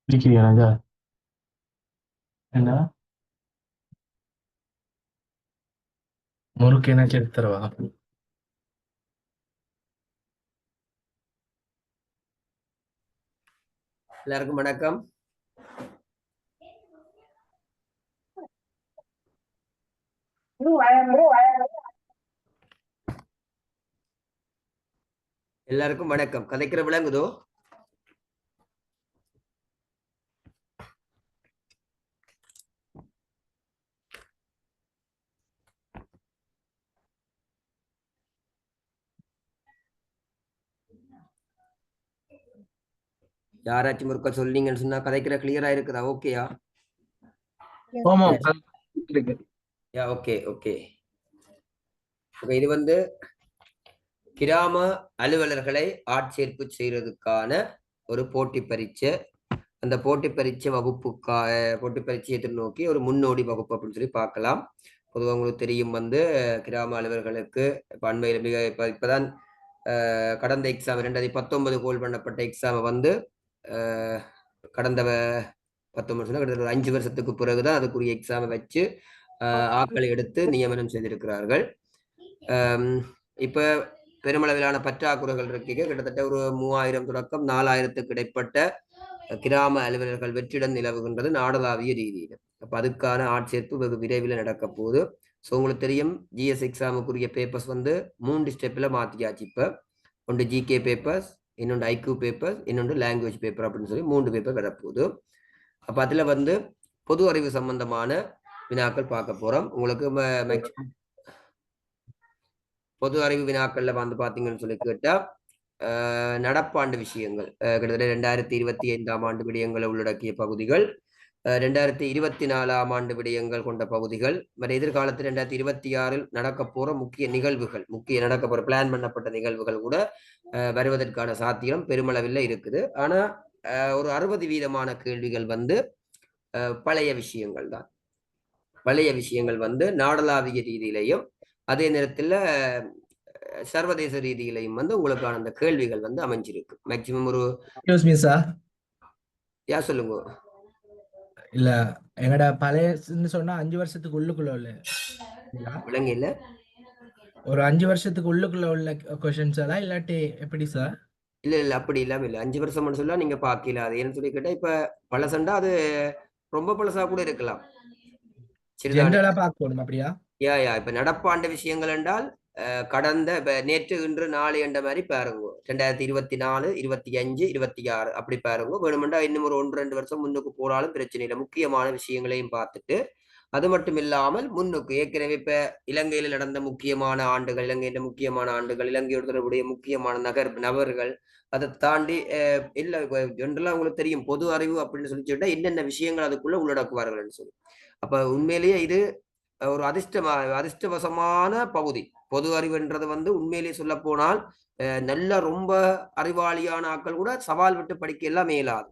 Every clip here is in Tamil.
இருக்கிறீங்க என்ன முறுக்கு என்ன தருவா. எல்லாருக்கும் வணக்கம். எல்லாருக்கும் வணக்கம். கதைக்கிற விளங்குதோ? யாராச்சும் ஒருக்கா சொன்னீங்கன்னு சொன்னா கதைக்கிற கிளியரா இருக்குதா? ஓகேயா? ஆமாம் யா, ஓகே ஓகே. இது வந்து கிராம அலுவலர்களை ஆட்சேர்ப்பு செய்யறதுக்கான ஒரு போட்டி பரீட்சை. அந்த போட்டி பரீட்சை போட்டி பரீட்சையை நோக்கி ஒரு முன்னோடி வகுப்பு அப்படின்னு சொல்லி பார்க்கலாம். பொதுவாக உங்களுக்கு தெரியும் வந்து கிராம அலுவலர்களுக்கு அண்மையில் மிக இப்பதான் கடந்த எக்ஸாம் 2019 கோல் பண்ணப்பட்ட எக்ஸாமை வந்து கடந்த 19 கிட்டத்தட்ட 5 வருஷத்துக்கு பிறகுதான் அதுக்குரிய எக்ஸாமை வச்சு ஆட்களை எடுத்து நியமனம் செய்திருக்கிறார்கள். இப்ப பெருமளவிலான பற்றாக்குறைகள் இருக்கு. கிட்டத்தட்ட ஒரு 3000 தொடக்கம் 4000க்கு இடைப்பட்ட கிராம அலுவலர்கள் வெற்றிடம் நிலவுகின்றது நாடளாவிய ரீதியில். அப்ப அதுக்கான ஆட்சேர்ப்பு வெகு விரைவில் நடக்க போகுது. ஸோ உங்களுக்கு தெரியும் ஜிஎஸ் எக்ஸாமுக்குரிய பேப்பர்ஸ் வந்து 3 ஸ்டெப்ல மாத்தியாச்சு. இப்ப ஒன்று ஜிகே பேப்பர்ஸ், இன்னொன்று ஐக்யூ பேப்பர்ஸ், இன்னொன்று லாங்குவேஜ் பேப்பர் அப்படின்னு சொல்லி 3 பேப்பர் வரப்போகுது. அப்ப அதுல வந்து பொது அறிவு சம்பந்தமான வினாக்கள் பார்க்க போறோம். உங்களுக்கு பொது அறிவு வினாக்கள்ல வந்து பாத்தீங்கன்னு சொல்லி கேட்டா நடப்பாண்டு விஷயங்கள் கிட்டத்தட்ட 2025 ஆண்டு விடயங்களை உள்ளடக்கிய பகுதிகள், 2024 ஆண்டு விடயங்கள் கொண்ட பகுதிகள், மற்ற எதிர்காலத்தில் 2026 நடக்க போற முக்கிய நிகழ்வுகள், நடக்க போற பிளான் பண்ணப்பட்ட நிகழ்வுகள் கூட வருவதற்கான சாத்தியம் பெருமளவில் இருக்குது. ஆனா ஒரு 60% கேள்விகள் வந்து பழைய விஷயங்கள் தான். பழைய விஷயங்கள் வந்து நாடளாவிய ரீதியிலையும் அதே நேரத்தில் சர்வதேச ரீதியிலையும் வந்து உங்களுக்கான அந்த கேள்விகள் வந்து அமைஞ்சிருக்கு. மேக்சிமம் ஒரு சொல்லுங்க. இல்ல எங்கட பழைய சொன்னா 5 வருஷத்துக்கு உள்ளுக்குள்ள உள்ள விலங்கு இல்ல, ஒரு 5 வருஷத்துக்கு உள்ளுக்குள்ள உள்ள கொஸ்டின்ஸ் எல்லாம் இல்லாட்டி எப்படி சார்? இல்ல அப்படி இல்லாம இல்ல 5 வருஷம் சொல்ல நீங்க பாக்கல. அது ஏன்னு சொல்லி கேட்டா இப்ப பழசண்டா அது ரொம்ப பழசா கூட இருக்கலாம். சரிதானே? ஜென்ரலா பார்க்கணும் அப்படியா? இப்ப நடப்பாண்ட விஷயங்கள் என்றால் கடந்த நேற்று இன்று நாளை என்ற மாதிரி பாருங்க. 2024, 25, 26 அப்படி பாருங்க. வேணுமெண்டா இன்னும் ஒரு 1-2 வருஷம் முன்னுக்கு போனாலும் பிரச்சனை இல்லை. முக்கியமான விஷயங்களையும் பார்த்துட்டு அது மட்டும் இல்லாமல் முன்னுக்கு ஏற்கனவே இப்ப இலங்கையில் நடந்த முக்கியமான ஆண்டுகள், இலங்கையின் முக்கியமான ஆண்டுகள், இலங்கையோட தொடர்புடைய முக்கியமான நபர்கள், அதை தாண்டி இல்ல ஜென்ரலா உங்களுக்கு தெரியும் பொது அறிவு அப்படின்னு சொல்லி சொல்லிட்டா என்னென்ன விஷயங்கள் அதுக்குள்ள உள்ளடக்குவார்கள் சொல்லி. அப்ப உண்மையிலேயே இது ஒரு அதிர்ஷ்டவசமான பகுதி. பொது அறிவுன்றது வந்து உண்மையிலேயே சொல்ல போனால் நல்ல ரொம்ப அறிவாளியான ஆட்கள் கூட சவால் விட்டு படிக்க எல்லாம் மேலாது.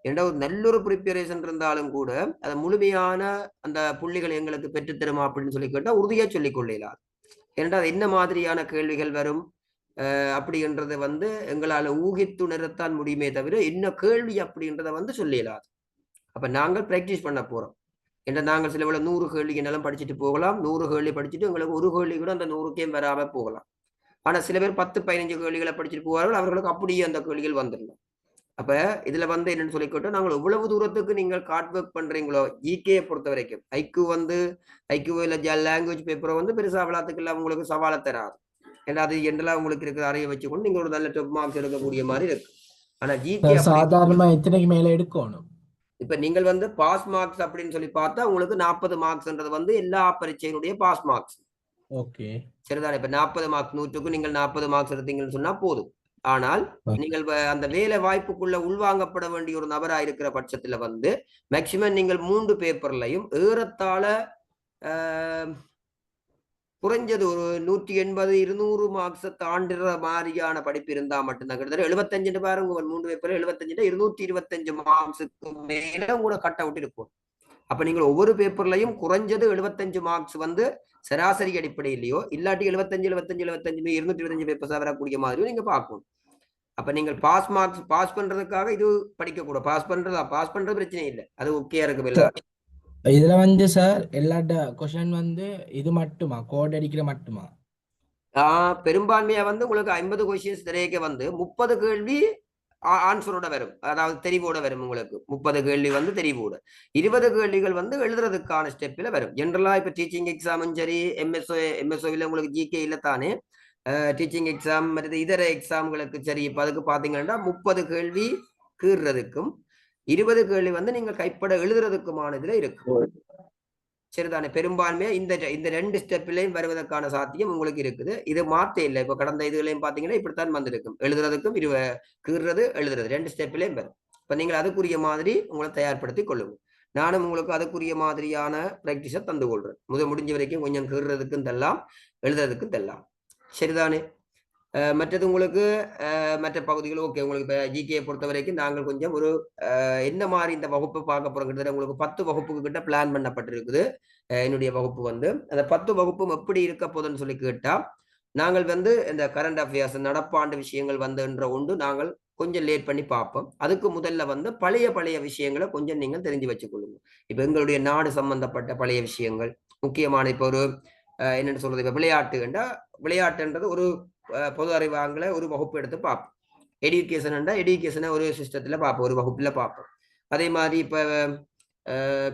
என்ற ஒரு நல்ல ஒரு ப்ரிப்பரேஷன் இருந்தாலும் கூட அதை முழுமையான அந்த புள்ளிகள் எங்களுக்கு பெற்றுத்தருமா அப்படின்னு சொல்லி கேட்டா உறுதியா சொல்லிக் கொள்ளலாம். ஏனென்றால் என்ன மாதிரியான கேள்விகள் வரும் அப்படின்றத வந்து எங்களால ஊகித்துணரத்தான் முடியுமே தவிர என்ன கேள்வி அப்படின்றத வந்து சொல்லலாது. அப்ப நாங்கள் பிராக்டிஸ் பண்ண போறோம். என்ற நாங்கள் சில வேளை 100 கேள்வி என்னாலும் படிச்சுட்டு போகலாம். 100 கேள்வி படிச்சுட்டு உங்களுக்கு ஒரு கேள்வி கூட அந்த 100க்கே வராம போகலாம். ஆனா சில பேர் 10-15 கேள்விகளை படிச்சுட்டு போவார்கள். அவர்களுக்கு அப்படியே அந்த கேள்விகள் வந்துடலாம். அப்ப இதுல வந்து என்னன்னு சொல்லிக்கிட்டோம், நாங்கள் எவ்வளவு தூரத்துக்கு நீங்கள் கார்ட் ஒர்க் பண்றீங்களோ ஜிகே பொறுத்த வரைக்கும் ஐக்யூ இல்ல லாங்குவேஜ் பேப்பரை வந்து பெருசா விளாத்துக்கு இல்ல உங்களுக்கு சவாலை தராது. ஏன்னா அது ஜென்ரலா உங்களுக்கு இருக்கிற அறையை வச்சுக்கொண்டு நீங்க ஒரு நல்ல டாப் மார்க்ஸ் எடுக்கக்கூடிய மாதிரி இருக்கு. ஆனா ஜிகே சாதாரணமா எத்தனைக்கு மேல எடுக்கணும்? இப்ப நீங்கள் வந்து பாஸ் மார்க்ஸ் அப்படின்னு சொல்லி பார்த்தா உங்களுக்கு 40 மார்க்ஸ்ன்றது வந்து எல்லா பரீட்சையினுடைய பாஸ் மார்க்ஸ். ஓகே, சரிதானே? இப்ப 40 மார்க்ஸ் 100க்கு நீங்கள் 40 மார்க்ஸ் எடுத்தீங்கன்னு சொன்னா போதும். ஆனால் நீங்கள் அந்த வேலை வாய்ப்புக்குள்ள உள்வாங்கப்பட வேண்டிய ஒரு நபரா இருக்கிற பட்சத்துல வந்து மேக்சிமம் நீங்கள் 3 பேப்பர்லையும் ஏறத்தாழ குறைஞ்சது ஒரு 180-200 மார்க்ஸை தாண்டுற மாதிரியான படிப்பு இருந்தா மட்டும்தான். கிட்டத்தட்ட 75 பாருங்க, 3 பேப்பர் 75 225 மார்க்ஸுக்கு மேல கூட கட் அவுட் இருக்கும். அப்ப நீங்கள் ஒவ்வொரு பேப்பர்லையும் குறைஞ்சது 75 மார்க்ஸ் வந்து சராசரி அடிப்படையிலையோ இல்லாட்டி 75 225 பேப்பர்ஸா வரக்கூடிய மாதிரியும் நீங்க பார்க்கணும். அப்ப நீங்கள் பாஸ் பண்றதுக்காக இது படிக்கக்கூடாது. பாஸ் பண்றது பிரச்சனை இல்லை, அது ஓகே இருக்கும் எல்லாரும். இதுல வந்து சார் எல்லா கொஸ்டின் வந்து இது மட்டுமா, கோட் அடிக்கிற மட்டுமா? பெரும்பான்மையா வந்து உங்களுக்கு 50 கொஸ்டின்ஸ் திரையக்க வந்து 30 கேள்வி ஆன்சரோட வரும், அதாவது தெரிவோட வரும். உங்களுக்கு 30 கேள்வி வந்து தெரிவோட, 20 கேள்விகள் வந்து எழுதுறதுக்கான ஸ்டெப்ல வரும். ஜென்ரலா இப்ப டீச்சிங் எக்ஸாமும் சரி, எம்எஸ்ஓவில் உங்களுக்கு ஜிகே இல்ல தானே, டீச்சிங் எக்ஸாம் மற்ற இதர எக்ஸாம்களுக்கு சரி. இப்ப அதுக்கு பாத்தீங்கன்னா 30 கேள்வி கீறுறதுக்கும் 20 கேள்வி வந்து நீங்கள் கைப்பட எழுதுறதுக்குமான இதுல இருக்கு. சரிதானே? பெரும்பான்மையா இந்த 2 ஸ்டெப்லையும் வருவதற்கான சாத்தியம் உங்களுக்கு இருக்குது. இது மாத்த இல்லை. இப்ப கடந்த இதுகளையும் பாத்தீங்கன்னா இப்படித்தான் வந்திருக்கும். எழுதுறதுக்கும் கீறுறது எழுதுறது 2 ஸ்டெப்லையும் வரும். இப்ப நீங்கள் அதுக்குரிய மாதிரி உங்களை தயார்படுத்தி கொள்ளுங்க. நானும் உங்களுக்கு அதுக்குரிய மாதிரியான பிராக்டிஸை தந்து கொள்றேன். முடிஞ்ச வரைக்கும் கொஞ்சம் கீறுறதுக்கும் தெல்லாம், எழுதுறதுக்கும் தெல்லாம். சரிதானே? மற்றது உங்களுக்கு மற்ற பகுதிகள் ஓகே. உங்களுக்கு இப்போ ஜிகே பொறுத்த வரைக்கும் நாங்கள் கொஞ்சம் ஒரு என்ன மாதிரி இந்த வகுப்பை பார்க்க போறோம். கிட்டத்தட்ட உங்களுக்கு 10 வகுப்புக்கு கிட்ட பிளான் பண்ணப்பட்டிருக்குது. என்னுடைய வகுப்பு வந்து அந்த 10 வகுப்பும் எப்படி இருக்க போதுன்னு சொல்லி கேட்டா, நாங்கள் வந்து இந்த கரண்ட் அஃபேர்ஸ் நடப்பாண்டு விஷயங்கள் வந்துன்ற ஒன்று நாங்கள் கொஞ்சம் லேட் பண்ணி பார்ப்போம். அதுக்கு முதல்ல வந்து பழைய விஷயங்களை கொஞ்சம் நீங்கள் தெரிஞ்சு வச்சுக்கொள்ளுங்க. இப்போ எங்களுடைய நாடு சம்பந்தப்பட்ட பழைய விஷயங்கள் முக்கியமான, இப்போ ஒரு என்னென்னு சொல்றது, இப்போ விளையாட்டுன்றது ஒரு பொது அறிவாங்களை ஒரு வகுப்பு எடுத்து பார்ப்போம். எஜுகேஷனை ஒரு சிஸ்டத்துல பார்ப்போம், ஒரு வகுப்புல பார்ப்போம். அதே மாதிரி இப்ப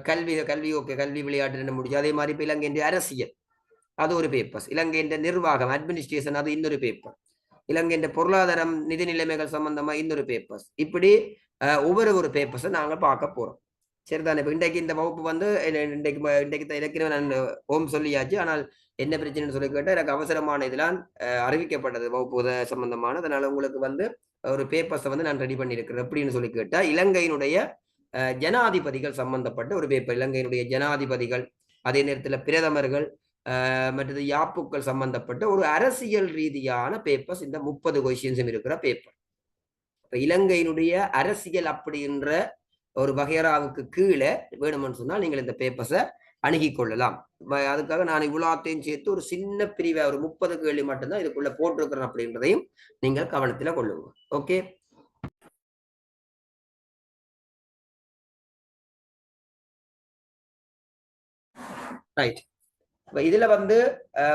கல்வி ஓகே, கல்வி விளையாட்டு முடிஞ்சு. அதே மாதிரி இப்ப இலங்கையின் அரசியல் அது ஒரு பேப்பர்ஸ், இலங்கையின் நிர்வாகம் அட்மினிஸ்ட்ரேஷன் அது இன்னொரு பேப்பர், இலங்கையின் பொருளாதாரம் நிதி நிலைமைகள் சம்பந்தமா இன்னொரு பேப்பர்ஸ். இப்படி ஒவ்வொரு பேப்பர்ஸை நாங்க பார்க்க போறோம். சரிதானே? இப்ப இன்றைக்கு இந்த வகுப்பு வந்து இன்றைக்கு ஏற்கனவே நான் ஓம் சொல்லியாச்சு. ஆனால் என்ன பிரச்சனைன்னு சொல்லி கேட்டால், எனக்கு அவசரமான இதெல்லாம் அறிவிக்கப்பட்டது வகுப்பு சம்பந்தமான. அதனால உங்களுக்கு வந்து ஒரு பேப்பர்ஸை வந்து நான் ரெடி பண்ணியிருக்கிறேன். எப்படின்னு சொல்லி கேட்டால், இலங்கையினுடைய ஜனாதிபதிகள் சம்பந்தப்பட்ட ஒரு பேப்பர். இலங்கையினுடைய ஜனாதிபதிகள், அதே நேரத்தில் பிரதமர்கள், மற்றது யாப்புக்கள் சம்பந்தப்பட்ட ஒரு அரசியல் ரீதியான பேப்பர்ஸ் இந்த 30 கொஸ்டின்ஸும் இருக்கிற பேப்பர். இப்ப இலங்கையினுடைய அரசியல் அப்படின்ற ஒரு வகையராவுக்கு கீழே வேணும்னு சொன்னால் நீங்கள் இந்த பேப்பர்ஸை அணுகி கொள்ளலாம். அதுக்காக நான் இவ்வளோத்தையும் சேர்த்து ஒரு சின்ன பிரிவை ஒரு 30 கேள்வி மட்டும்தான் இதுக்குள்ள போட்டிருக்கிறேன் அப்படின்றதையும் நீங்கள் கவனத்தில் கொள்ளுங்க. Okay, right. இதுல வந்து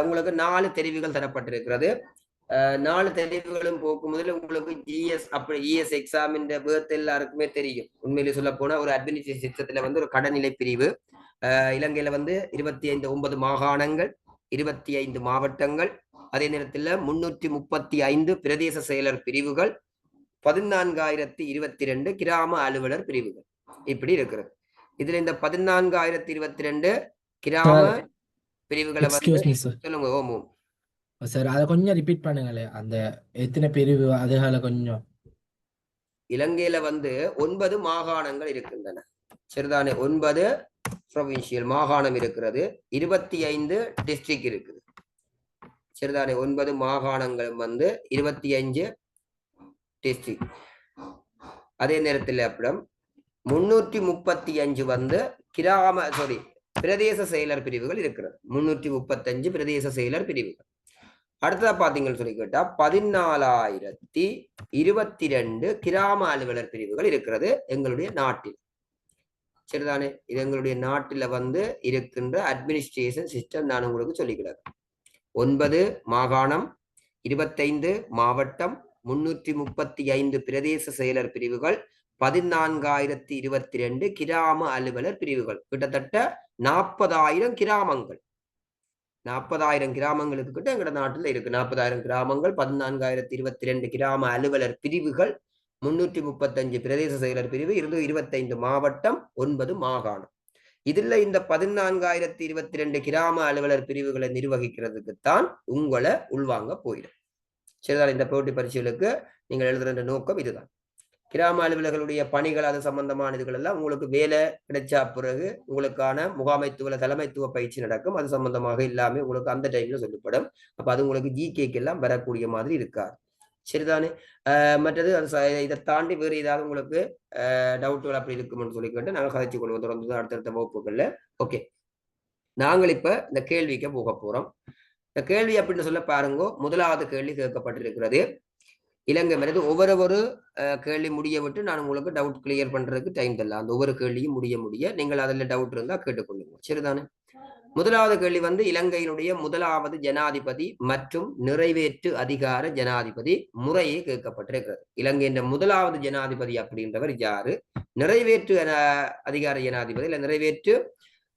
உங்களுக்கு 4 தெரிவுகள் தரப்பட்டிருக்கிறது. 4 தெரிவுகளும் போக்கும் முதல்ல உங்களுக்கு ஜிஎஸ் அப்படி இஎஸ் எக்ஸாம் இந்த பேர்த் எல்லாருக்குமே தெரியும். உண்மையிலே சொல்ல போனா ஒரு அட்மினிஸ்ட்ரேஷன் சிஸ்டத்துல வந்து ஒரு கடநிலை பிரிவு. இலங்கையில வந்து 9 மாகாணங்கள், 25 மாவட்டங்கள், அதே நேரத்தில் 335 பிரதேச செயலர் பிரிவுகள், 14,022 கிராம அலுவலர் பிரிவுகள் இப்படி இருக்கிறது. இதுல இந்த 14,022 கிராம பிரிவுகளை வந்து சொல்லுங்க. ஓமோ சார், அதை கொஞ்சம் ரிப்பீட் பண்ணுங்களேன். அந்த எத்தனை பிரிவு அதுகளை கொஞ்சம். இலங்கையில வந்து 9 மாகாணங்கள் இருக்கின்றன. சரிதானே? 9 ப்ரொவின்சியல் மாகாணம் இருக்கிறது, 25 டிஸ்ட்ரிக்ட் இருக்குது. சரிதானே? 9 மாகாணங்கள் வந்து 25 டிஸ்ட்ரிக்ட். அதே நேரத்தில் அப்புறம் 335 வந்து பிரதேச செயலர் பிரிவுகள் இருக்கிறது. 335 பிரதேச செயலர் பிரிவுகள். அடுத்ததா பாத்தீங்கன்னு சொல்லி கேட்டா 14,022 கிராம அலுவலர் பிரிவுகள் இருக்கிறது எங்களுடைய நாட்டில். சரிதானே? இது எங்களுடைய நாட்டில வந்து இருக்கின்ற அட்மினிஸ்ட்ரேஷன் சிஸ்டம் நான் உங்களுக்கு சொல்லிக்கிறேன். 9 மாகாணம், 25 மாவட்டம், 335 பிரதேச செயலர் பிரிவுகள், 14,022 கிராம அலுவலர் பிரிவுகள். கிட்டத்தட்ட 40,000 கிராமங்கள். 40,000 கிராமங்களுக்கு கிட்ட எங்க நாட்டுல இருக்கு. 40,000 கிராமங்கள், 14,022 கிராம அலுவலர் பிரிவுகள், 335 பிரதேச செயலர் பிரிவு, 25 மாவட்டம், 9 மாகாணம். இதுல இந்த 14,022 கிராம அலுவலர் பிரிவுகளை நிர்வகிக்கிறதுக்குத்தான் உங்களை உள்வாங்க போயிடும். சரிதான்? இந்த போட்டி பரீட்சைகளுக்கு நீங்கள் எழுதுற நோக்கம் இதுதான். கிராம அலுவலர்களுடைய பணிகள் அது சம்பந்தமான இதுகள் எல்லாம் உங்களுக்கு வேலை கிடைச்சா பிறகு உங்களுக்கான முகாமைத்துவ தலைமைத்துவ பயிற்சி நடக்கும். அது சம்பந்தமாக எல்லாமே உங்களுக்கு அந்த டைம்ல சொல்லப்படும். அப்ப அது உங்களுக்கு ஜிகேக்கு எல்லாம் வரக்கூடிய மாதிரி இருக்காது. சரிதானே? மற்றது இதை தாண்டி வேறு ஏதாவது உங்களுக்கு டவுட்டுகள் அப்படி இருக்கும்னு சொல்லி கேட்டு நாங்கள் கதைச்சு கொள்வோம் தொடர்ந்து அடுத்தடுத்த வகுப்புகள்ல. ஓகே, நாங்கள் இப்ப இந்த கேள்விக்கு போக போறோம். இந்த கேள்வி அப்படின்னு சொல்ல பாருங்க. முதலாவது கேள்வி கேட்கப்பட்டிருக்கிறது, இலங்கை மனித ஒவ்வொரு கேள்வி முடிய விட்டு நான் உங்களுக்கு டவுட் கிளியர் பண்றதுக்கு டைம் தரல. அந்த ஒவ்வொரு கேள்வியும் முடிய நீங்கள் அதில் டவுட் இருந்தா கேட்டுக்கொள்ளுங்க. சரிதானே? முதலாவது கேள்வி வந்து இலங்கையினுடைய முதலாவது ஜனாதிபதி மற்றும் நிறைவேற்று அதிகார ஜனாதிபதி முறையே கேட்கப்பட்டிருக்கிறது. இலங்கையின் முதலாவது ஜனாதிபதி அப்படின்றவர் யாரு, நிறைவேற்று அதிகார ஜனாதிபதி இல்ல நிறைவேற்று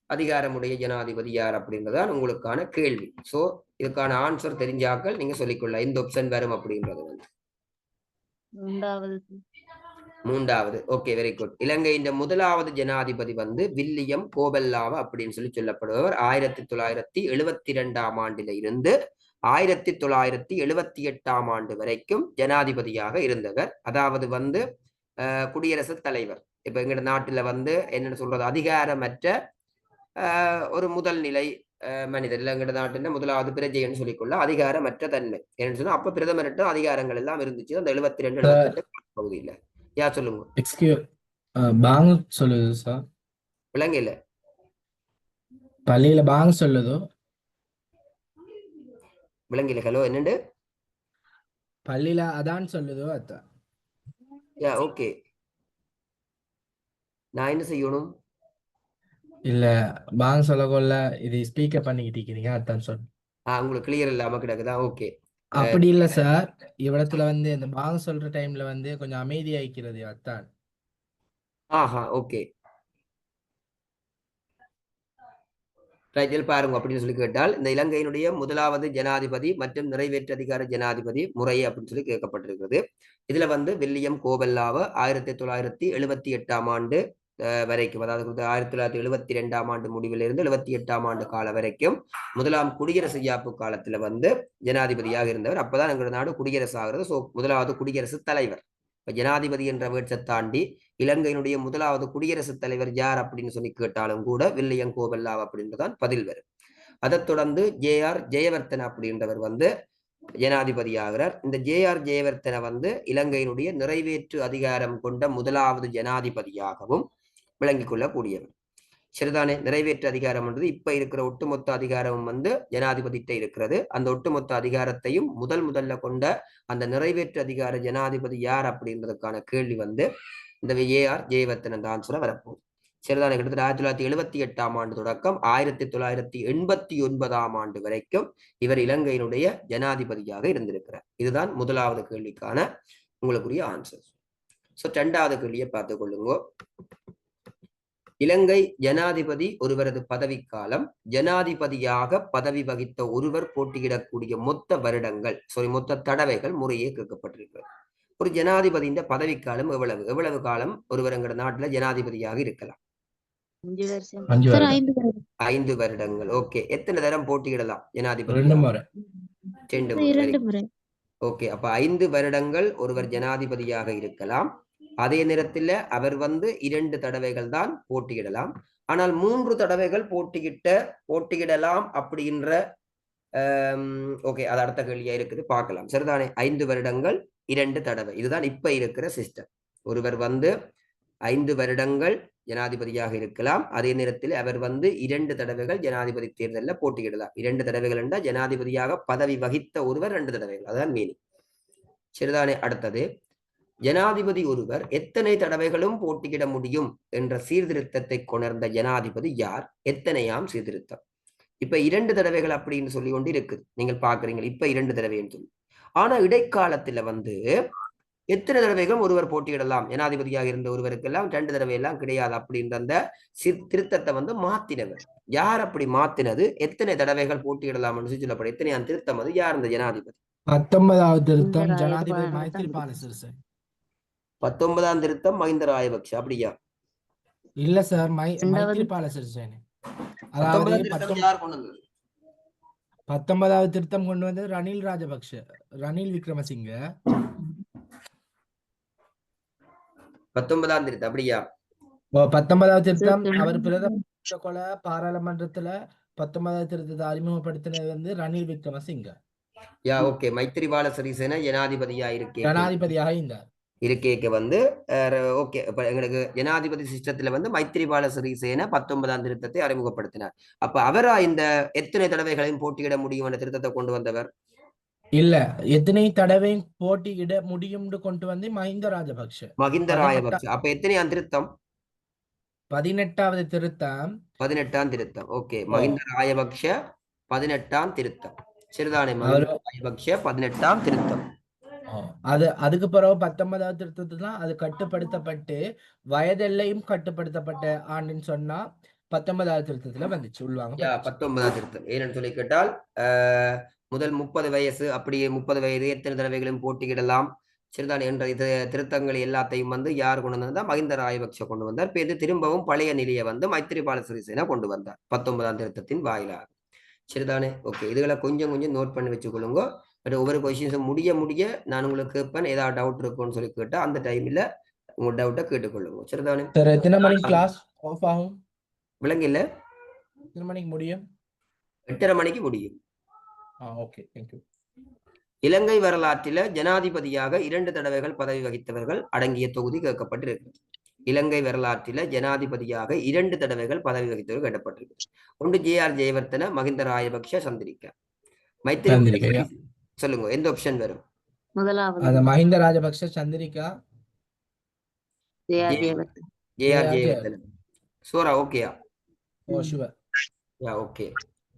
அதிகாரமுடைய ஜனாதிபதி யார் அப்படின்றதான் உங்களுக்கான கேள்வி. சோ இதுக்கான ஆன்சர் தெரிஞ்சாக்கள் நீங்க சொல்லிக்கொள்ள இந்த ஆப்ஷன் வரும் அப்படின்றது வந்து மூன்றாவது. Okay, very good. இலங்கையின் முதலாவது ஜனாதிபதி வந்து வில்லியம் கோபல்லாவ அப்படின்னு சொல்லப்படுபவர் 1972 ஆண்டில இருந்து 1978 ஆண்டு வரைக்கும் ஜனாதிபதியாக இருந்தவர். அதாவது வந்து குடியரசுத் தலைவர். இப்ப எங்க நாட்டுல வந்து என்னன்னு சொல்றது, அதிகாரமற்ற ஒரு முதல் நிலை மனிதர். இல்லை எங்கட நாட்டின் முதலாவது பிரஜைன்னு சொல்லிக்கொள்ள அதிகாரமற்ற தன்மை என்னன்னு சொன்னா அப்ப பிரதமர்கிட்ட அதிகாரங்கள் எல்லாம் இருந்துச்சு அந்த 72 78 பகுதியில. யா சொல்லுங்க. எக்ஸ்கியூஸ் பாங்க சொல்லுது சார். விலங்கையில பள்ளியில பாங்க சொல்லுதோ விலங்கில. ஹலோ, என்னண்டு பள்ளியில அதான் சொல்லுதோ அதான். Yeah okay. நான் என்ன செய்யணும்? இல்ல பாங்க சொல்ல கொள்ள இது ஸ்பீக்கர் பண்ணிக்கிட்டு இருக்கிறீங்க அதான் சொல். உங்களுக்கு கிளியர் இல்லாம கிடக்குதான். ஓகே, அப்படி இல்ல சார், இவ்விடத்துல வந்து இந்த பாங்க சொல்ற டைம்ல வந்து கொஞ்சம் அமைதியாக்கிறது அத்தான். ஆஹா, ஓகே ரைட்டில் பாருங்க. அப்படின்னு சொல்லி கேட்டால் இந்த இலங்கையினுடைய முதலாவது ஜனாதிபதி மற்றும் நிறைவேற்று அதிகார ஜனாதிபதி முறை அப்படின்னு சொல்லி கேட்கப்பட்டிருக்கிறது. இதுல வந்து வில்லியம் கோபல்லாவ 1978 ஆண்டு வரைக்கும், அதாவது 1972 ஆண்டு முடிவிலிருந்து 78 ஆண்டு காலம் வரைக்கும் முதலாம் குடியரசு யாப்பு காலத்துல வந்து ஜனாதிபதியாக இருந்தவர். அப்பதான் எங்களோட நாடு குடியரசு ஆகிறது. ஸோ முதலாவது குடியரசுத் தலைவர். ஜனாதிபதி என்ற வேட்சை தாண்டி இலங்கையினுடைய முதலாவது குடியரசுத் தலைவர் யார் அப்படின்னு சொல்லி கேட்டாலும் கூட வில்லியம் கோபல்லாவ் அப்படின்றதான் பதில் வரும். அதைத் தொடர்ந்து ஜே.ஆர். ஜெயவர்தன அப்படின்றவர் வந்து ஜனாதிபதி ஆகிறார். இந்த ஜே.ஆர். ஜெயவர்தன வந்து இலங்கையினுடைய நிறைவேற்று அதிகாரம் கொண்ட முதலாவது ஜனாதிபதியாகவும் விளங்கிக் கொள்ளக்கூடியவர். சரிதானே? நிறைவேற்று அதிகாரம் என்றது இப்ப இருக்கிற ஒட்டுமொத்த அதிகாரம் வந்து ஜனாதிபதிட்ட இருக்கிறது. அந்த ஒட்டுமொத்த அதிகாரத்தையும் முதல்ல கொண்ட அந்த நிறைவேற்று அதிகார ஜனாதிபதி யார் அப்படின்றதுக்கான கேள்வி வந்து இந்த ஏ.ஆர். ஜெயவர்தன தான் சொல்ல வரப்போகுது. சரிதானே? கிட்டத்தட்ட 1978 ஆண்டு தொடக்கம் 1989 ஆண்டு வரைக்கும் இவர் இலங்கையினுடைய ஜனாதிபதியாக இருந்திருக்கிறார். இதுதான் முதலாவது கேள்விக்கான உங்களுக்குரிய ஆன்சர். சோ இரண்டாவது கேள்வியை பார்த்துக் கொள்ளுங்க. இலங்கை ஜனாதிபதி ஒருவரது பதவிக்காலம், ஜனாதிபதியாக பதவி வகித்த ஒருவர் போட்டியிடக்கூடிய மொத்த வருடங்கள், மொத்த தடவைகள் முறையே கேட்கப்பட்டிருக்கிறது. ஒரு ஜனாதிபதியின் பதவிக்காலம் எவ்வளவு காலம் ஒருவர் எங்கட நாட்டுல ஜனாதிபதியாக இருக்கலாம்? 5 வருடங்கள். ஓகே, எத்தனை தரம் போட்டியிடலாம் ஜனாதிபதி? 2 முறை. ஓகே, அப்ப 5 வருடங்கள் ஒருவர் ஜனாதிபதியாக இருக்கலாம். அதே நேரத்தில் அவர் வந்து 2 தடவைகள் தான் போட்டியிடலாம். ஆனால் 3 தடவைகள் போட்டியிடலாம் அப்படின்ற ஓகே, அது அடுத்த கேள்வியா இருக்குது, பார்க்கலாம். சரிதானே? 5 வருடங்கள் 2 தடவை, இதுதான் இப்ப இருக்கிற சிஸ்டம். ஒருவர் வந்து 5 வருடங்கள் ஜனாதிபதியாக இருக்கலாம். அதே நேரத்தில் அவர் வந்து 2 தடவைகள் ஜனாதிபதி தேர்தலில் போட்டியிடலாம். 2 தடவைகள் என்றால் ஜனாதிபதியாக பதவி வகித்த ஒருவர் 2 தடவைகள், அதான் மீனிங். சரிதானே? அடுத்தது, ஜனாதிபதி ஒருவர் எத்தனை தடவைகளும் போட்டியிட முடியும் என்ற சீர்திருத்தத்தை கொணர்ந்த ஜனாதிபதி யார்? எத்தனையாம் சீர்திருத்தம்? இப்ப 2 தடவைகள் அப்படின்னு சொல்லி கொண்டு இருக்குது, நீங்கள் பாக்குறீங்க. இப்ப 2 தடவைன்னு சொல்லி, ஆனா இடைக்காலத்துல வந்து எத்தனை தடவைகளும் ஒருவர் போட்டியிடலாம், ஜனாதிபதியாக இருந்த ஒருவருக்கெல்லாம் 2 தடவை எல்லாம் கிடையாது அப்படின்ற அந்த திருத்தத்தை வந்து மாத்தினவர் யார்? அப்படி மாத்தினது எத்தனை தடவைகள் போட்டியிடலாம் சொல்லப்படும் எத்தனையாம் திருத்தம் அது யார்? இந்த ஜனாதிபதி. 19வது திருத்தம் ஜனாதிபதி மைத்திரிபால சிறிசேன. 19ஆம் திருத்தம் மஹிந்த ராஜபக்ஷ. அப்படியா? இல்ல சார், மைத்திரிபால சிறிசேன. அதாவது 19வது திருத்தம் கொண்டு வந்தது ரணில் ராஜபக்ஷ, ரணில் விக்ரமசிங்க. 19ஆம் திருத்தம். அப்படியா? 19வது திருத்தம் அவர் பிரதம பாராளுமன்றத்துல 19வது திருத்தத்தை அறிமுகப்படுத்தினது வந்து ரணில் விக்ரமசிங்க. யா ஓகே, மைத்திரிபால சிறிசேன ஜனாதிபதியாக இருக்கேக்க வந்து ஓகே. இப்ப எங்களுக்கு ஜனாதிபதி சிஸ்டத்துல வந்து மைத்திரிபால சிறிசேன 19ஆம் திருத்தத்தை அறிமுகப்படுத்தினார். அப்ப அவரா இந்த எத்தனை தடவைகளையும் போட்டியிட முடியும் என்ற திருத்தத்தை கொண்டு வந்தவர்? இல்ல எத்தனை தடவை போட்டியிட முடியும்னு கொண்டு வந்து மஹிந்த ராஜபக்ஷ மகிந்த 18 ராயபக்ஷ. அப்ப எத்தனையாம் திருத்தம்? 18வது திருத்தம். 18ஆம் திருத்தம். ஓகே, ஓ மகிந்த ராயபக்ஷ 18ஆம் திருத்தம். சரிதானே? மகிந்த அவரு ராயபக்ஷ 18ஆம் திருத்தம். ஓ, அதுக்கு பிறகு 19வது திருத்தத்துல தான் அது கட்டுப்படுத்தப்பட்டு வயதெல்லையும் கட்டுப்படுத்தப்பட்ட ஆண்டுன்னு சொன்னா 19வது திருத்தத்துல வந்துச்சு உள்வாங்கப்பட்டுச்சு. 19ஆம் திருத்தம். ஏன்னு சொல்லி கேட்டால் முதல் 30 வயசு, அப்படியே 30 வயது எத்தனை தடவைகளும் போட்டியிடலாம், சரிதான் என்ற இது திருத்தங்கள் எல்லாத்தையும் வந்து யார் கொண்டு வந்தா? மகிந்த ராயபக்ஷ கொண்டு வந்தார். இப்ப இது திரும்பவும் பழைய நிலையை வந்து மைத்திரிபால சிறிசேனா கொண்டு வந்தார் 19ஆம் திருத்தத்தின் வாயிலாக. சரிதானே? ஓகே, இதுகளை கொஞ்சம் கொஞ்சம் நோட் பண்ணி வச்சுக்கொள்ளுங்க. பட் ஒவ்வொரு கொஸ்டின்ஸும் முடிய முடிய நான் உங்களுக்கு கேட்பேன். ஏதாவது டவுட் இருக்குன்னு சொல்லி கேட்டால் அந்த டைமில் உங்க டவுட்டை கேட்டுக்கொள்ளுங்க. சரிதானே? சார் எத்தனை மணிக்கு கிளாஸ் ஆஃப் ஆகும்? விளங்கில்ல? எத்தனை மணிக்கு முடியும்? 8:30 மணிக்கு முடியும். Okay, thank you. இலங்கை வரலாற்றில ஜனாதிபதியாக 2 தடவைகள் பதவி வகித்தவர்கள் அடங்கிய தொகுதி கேட்கப்பட்டிருக்கிறது. இலங்கை வரலாற்றில ஜனாதிபதியாக 2 தடவைகள் பதவி வகித்தவர்கள் கேட்கப்பட்டிருக்கு. ஒன்று ஜே.ஆர். ஜெயவர்தன, மகிந்த ராயபக்ஷ, சந்திரிகா. மைத்திரி சொல்லுங்க, எந்த ஆப்ஷன் வரும்? முதலாவது மஹிந்த ராஜபக்ஷ, சந்திரிகா, ஜே.ஆர். ஜெயவர்தன. ஜே.ஆர். ஜெயவர்தன. சூரா ஓகேயா? Oh sure. ஓகே.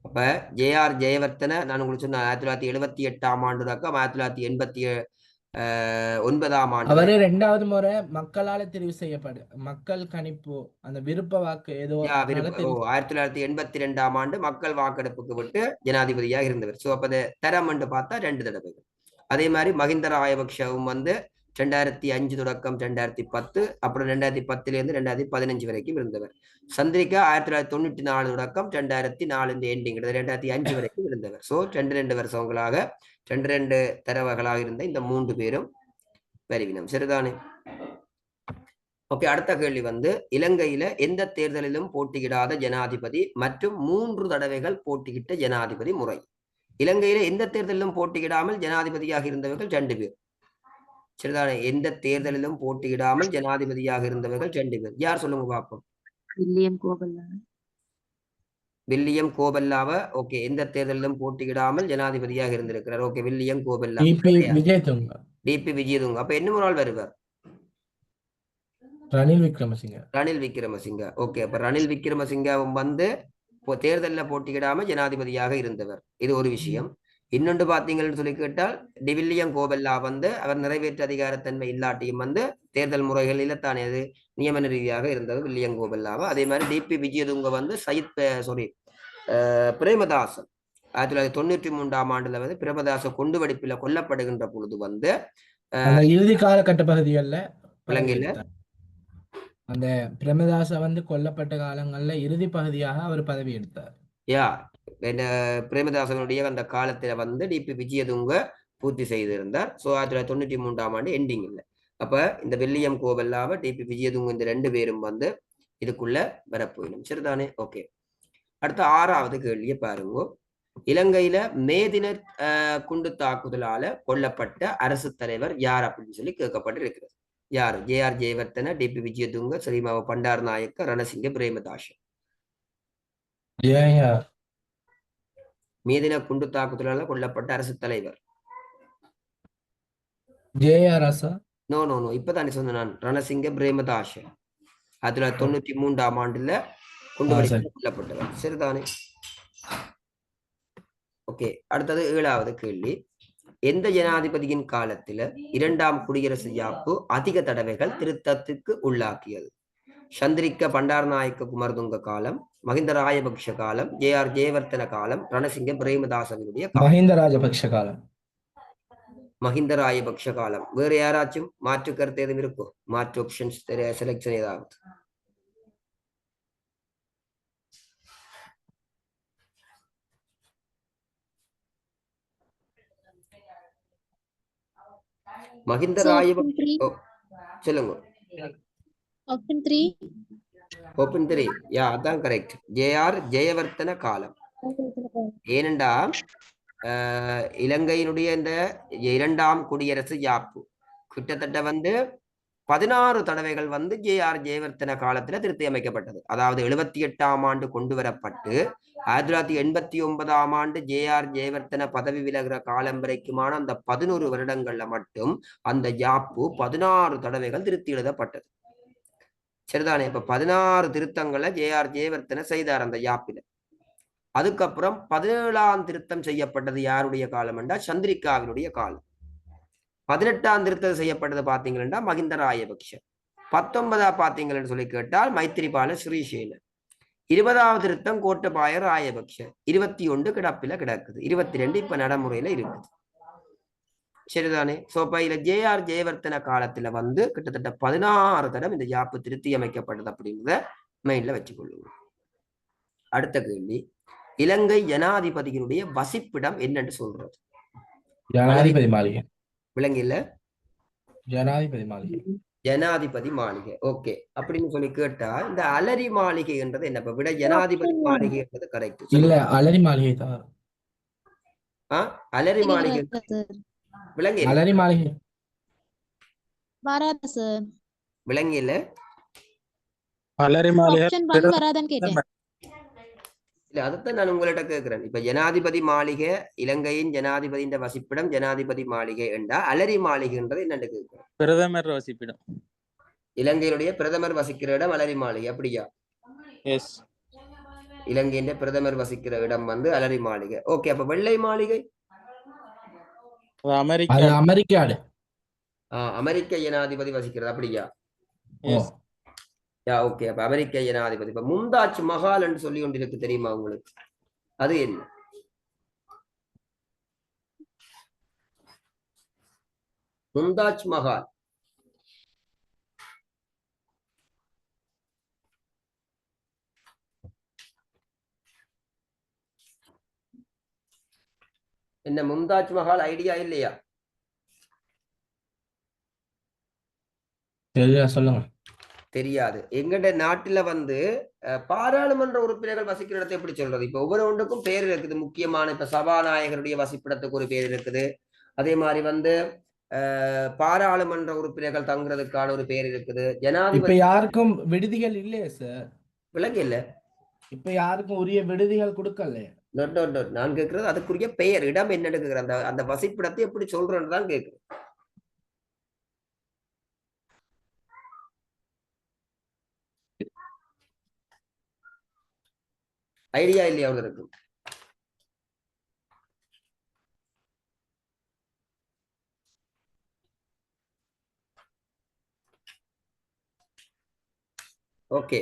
அப்ப ஜே.ஆர். ஜெயவர்தன நான் உங்களுக்கு சொன்ன 1978ஆம் ஆண்டு தாக்கம் 1989ஆம் ஆண்டு அவரு 2வது முறை மக்களால தெரிவு செய்யப்படு மக்கள் கணிப்பு அந்த விருப்ப வாக்கு ஏதோ 1982ஆம் ஆண்டு மக்கள் வாக்கெடுப்புக்கு விட்டு ஜனாதிபதியாக இருந்தவர். சோ அப்ப தரம் என்று பார்த்தா 2 தடவைகள். அதே மாதிரி மகிந்த ராயபக்ஷவும் வந்து 2005 தொடக்கம் 2010, அப்புறம் 2010 2015 வரைக்கும் இருந்தவர். சந்திரிகா 1994 தொடக்கம் 2004 இந்த எண்டிங் 2005 வரைக்கும் இருந்தவர். சோ 2 வருஷங்களாக 2 தரவர்களாக இருந்த இந்த 3 பேரும் வருவினம். சரிதானே? ஓகே, அடுத்த கேள்வி வந்து இலங்கையில எந்த தேர்தலிலும் போட்டியிடாத ஜனாதிபதி மற்றும் 3 தடவைகள் போட்டியிட்ட ஜனாதிபதி முறை. இலங்கையில எந்த தேர்தலிலும் போட்டியிடாமல் ஜனாதிபதியாக இருந்தவர்கள் 2 பேர். சரிதானே? எந்த தேர்தலிலும் போட்டியிடாமல் ஜனாதிபதியாக இருந்தவர்கள் 2 பேர். யார் சொல்லுங்க பார்ப்போம்? வில்லியம் கோபல்லாவ. ஓகே, எந்த தேர்தலிலும் போட்டியிடாமல் ஜனாதிபதியாக இருந்திருக்கிறார். Okay, William Gopallawa. D B Wijetunga. அப்ப என்ன ஒரு நாள் வருவார்? ரணில் விக்ரமசிங்க. ரணில் விக்ரமசிங்க. ஓகே, அப்ப ரணில் விக்ரமசிங்கவும் வந்து தேர்தலில் போட்டியிடாம ஜனாதிபதியாக இருந்தவர். இது ஒரு விஷயம். இன்னொன்று பாத்தீங்கன்னு சொல்லி கேட்டால் வில்லியம் கோபல்லா வந்து அவர் நிறைவேற்று அதிகாரத்தன்மை இல்லாட்டியும் வந்து தேர்தல் முறைகளில தானே அது நியமன ரீதியாக இருந்தவர் வில்லியம் கோபல்லாவா. அதே மாதிரி டிபி விஜயதுங்க வந்து பிரேமதாசன் 1993ஆம் ஆண்டுல வந்து பிரேமதாச குண்டு வெடிப்பில கொல்லப்படுகின்ற பொழுது வந்து இறுதி காலகட்ட பகுதிகள்ல விலங்கில அந்த பிரேமதாச வந்து கொல்லப்பட்ட காலங்கள்ல இறுதி பகுதியாக அவர் பதவி எடுத்தார். பிரேமதாசனுடைய அந்த காலத்துல வந்து டிபி விஜயதுங்க பூர்த்தி செய்திருந்தார். ஸோ 1993ஆம் ஆண்டு எண்டிங் இல்லை. அப்ப இந்த வில்லியம் கோபல்லாவ டிபி விஜயதுங்க இந்த 2 பேரும் வந்து இதுக்குள்ள வரப்போயிடும். சரிதானே? ஓகே, அடுத்த 6வது கேள்வியை பாருங்க. இலங்கையில மேதின குண்டு தாக்குதலால கொல்லப்பட்ட அரசு தலைவர் யார் அப்படின்னு சொல்லி கேட்கப்பட்டிருக்கிறது. யாரு? ஜே.ஆர். ஜெயவர்தன, டிபி விஜயதுங்க, ஸ்ரீமாவ பண்டார் நாயக்க, ரணசிங்க பிரேமதாச. மேதின குண்டு தாக்குதலால கொல்லப்பட்ட அரசு தலைவர் நோ நோ நோ இப்பதான் சொன்ன நான். ரணசிங்க பிரேமதாச 1993ஆம் ஆண்டுல குண்டு வெடிப்பில் கொல்லப்பட்டவர். சரிதானே? ஓகே, அடுத்தது 7வது கேள்வி. எந்த ஜனாதிபதியின் காலத்துல 2ஆம் குடியரசு யாப்பு அதிக தடவைகள் திருத்தத்துக்கு உள்ளாக்கியது? சந்திரிக்க பண்டாரநாயக்க குமரதுங்க காலம், மகிந்த ராயபக்ஷ காலம், ஜே.ஆர். ஜெயவர்தன காலம், ரணசிங்க பிரேமதாசனுடைய மஹிந்த ராஜபக்ஷ காலம். மஹிந்த ராயபக்ஷ காலம். வேற யாராச்சும் மாற்று கருத்து எதுவும் இருக்கோ? மாற்று ஆப்ஷன்ஸ் செலக்ஷன் ஏதாவது? மஹிந்த ராயபக்ஷ சொல்லுங்க. ஓபன் 3 யா, அதான் கரெக்ட். ஜே.ஆர். ஜெயவர்தன காலம். ஏனென்றா இலங்கையினுடைய இந்த 2ஆம் குடியரசு யாப்பு கிட்டத்தட்ட வந்து 16 தடவைகள் வந்து ஜே.ஆர். ஜெயவர்த்தன காலத்துல திருத்தி அமைக்கப்பட்டது. அதாவது 78ஆம் ஆண்டு கொண்டு வரப்பட்டு 1989ஆம் ஆண்டு ஜே.ஆர். ஜெயவர்த்தன பதவி விலகிற காலம் வரைக்குமான அந்த 11 வருடங்கள்ல மட்டும் அந்த யாப்பு 16 தடவைகள் திருத்தி எழுதப்பட்டது. சரிதானே? இப்ப 16 திருத்தங்களை ஜே.ஆர். ஜெயவர்த்தன செய்தார் அந்த யாப்பில. அதுக்கப்புறம் 17ஆம் திருத்தம் செய்யப்பட்டது யாருடைய காலம் என்றா சந்திரிகாவினுடைய காலம். 18ஆம் திருத்தம் செய்யப்பட்டது பாத்தீங்கன்னா மகிந்த ராயபக்ஷ. 19 பாத்தீங்கன்னு சொல்லி கேட்டால் மைத்திரிபால ஸ்ரீசேன. 20வது திருத்தம் கோட்டபாய ராயபக்ஷ. 21 கிடப்பில கிடக்குது. 22 இப்ப நடைமுறையில இருக்குது. சரிதானே? சோ இப்ப இதுல ஜே.ஆர். ஜெயவர்த்தன காலத்துல வந்து கிட்டத்தட்ட 16 தடவை இந்த யாப்பு திருத்தி அமைக்கப்பட்டது அப்படிங்கிறத மைண்ட்ல வச்சுக்கொள்ளுங்க. அடுத்த கேள்வி, இலங்கை ஜனாதிபதியினுடைய வசிப்பிடம் என்னன்னு சொல்றது? ஜனாதிபதி மாளிகை. விலங்கில ஜனாதிபதி மாளிகை. ஜனாதிபதி மாளிகை. ஓகே, அப்படின்னு சொல்லி கேட்டா இந்த அலரி மாளிகை என்றது என்ன? விட ஜனாதிபதி மாளிகை என்றது கரெக்ட் இல்ல, அலரி மாளிகை தான். அலரி மாளிகை விலங்கு அலரி மாளிகை வராது சார். விலங்கு இல்ல, அலரி மாளிகை ஆப்ஷன் 1 வராதுன்னு கேட்டேன். இல்ல அதைத்தான் நான் உங்கள்கிட்ட கேட்கிறேன். இப்ப ஜனாதிபதி மாளிகை, இலங்கையின் ஜனாதிபதியின் வசிப்பிடம் ஜனாதிபதி மாளிகை என்றா அலரி மாளிகைன்றது என்னன்னு கேட்கிறேன். பிரதமர் வசிப்பிடம். இலங்கையுடைய பிரதமர் வசிக்கிற இடம் அலரி மாளிகை, அப்படியா? எஸ். இலங்கையின் பிரதமர் வசிக்கிற இடம் வந்து அலரி மாளிகை. ஓகே, அப்ப வெள்ளை மாளிகை அமெரிக்கா. அமெரிக்காடு. அமெரிக்க ஜனாதிபதி வசிக்கிறது, அப்படியா? எஸ். ஓகே, அப்ப அமெரிக்க ஜனாதிபதி. இப்ப மும்தாஜ் மஹால் என்று சொல்லி ஒன்று இருக்கு, தெரியுமா உங்களுக்கு? அது என்ன? மும்தாஜ் மஹால் என்ன? மும்தாஜ் மஹால் ஐடியா இல்லையா? சரியா சொல்லுங்க. தெரியாது. எங்கட நாட்டுல வந்து பாராளுமன்ற உறுப்பினர்கள் வசிக்கிற இடத்தை எப்படி சொல்றது? இப்ப ஒவ்வொரு ஒன்றுக்கும் பேர் இருக்குது முக்கியமான. இப்ப சபாநாயகருடைய வசிப்பிடத்துக்கு ஒரு பேர் இருக்குது. அதே மாதிரி வந்து பாராளுமன்ற உறுப்பினர்கள் தங்குறதுக்கான ஒரு பேர் இருக்குது. ஜனாதிபதி. இப்ப யாருக்கும் விடுதிகள் இல்லையே சார். விலங்கு இல்ல, இப்ப யாருக்கும் உரிய விடுதிகள் கொடுக்கல. நான் கேட்கறது அதுக்குரிய பெயர், இடம் என்ன எடுக்குற அந்த அந்த வசிப்பிடத்தை எப்படி சொல்றேன்னு தான் கேட்கிறேன். ஐடியா இல்லையா அவங்களுக்கு? ஓகே,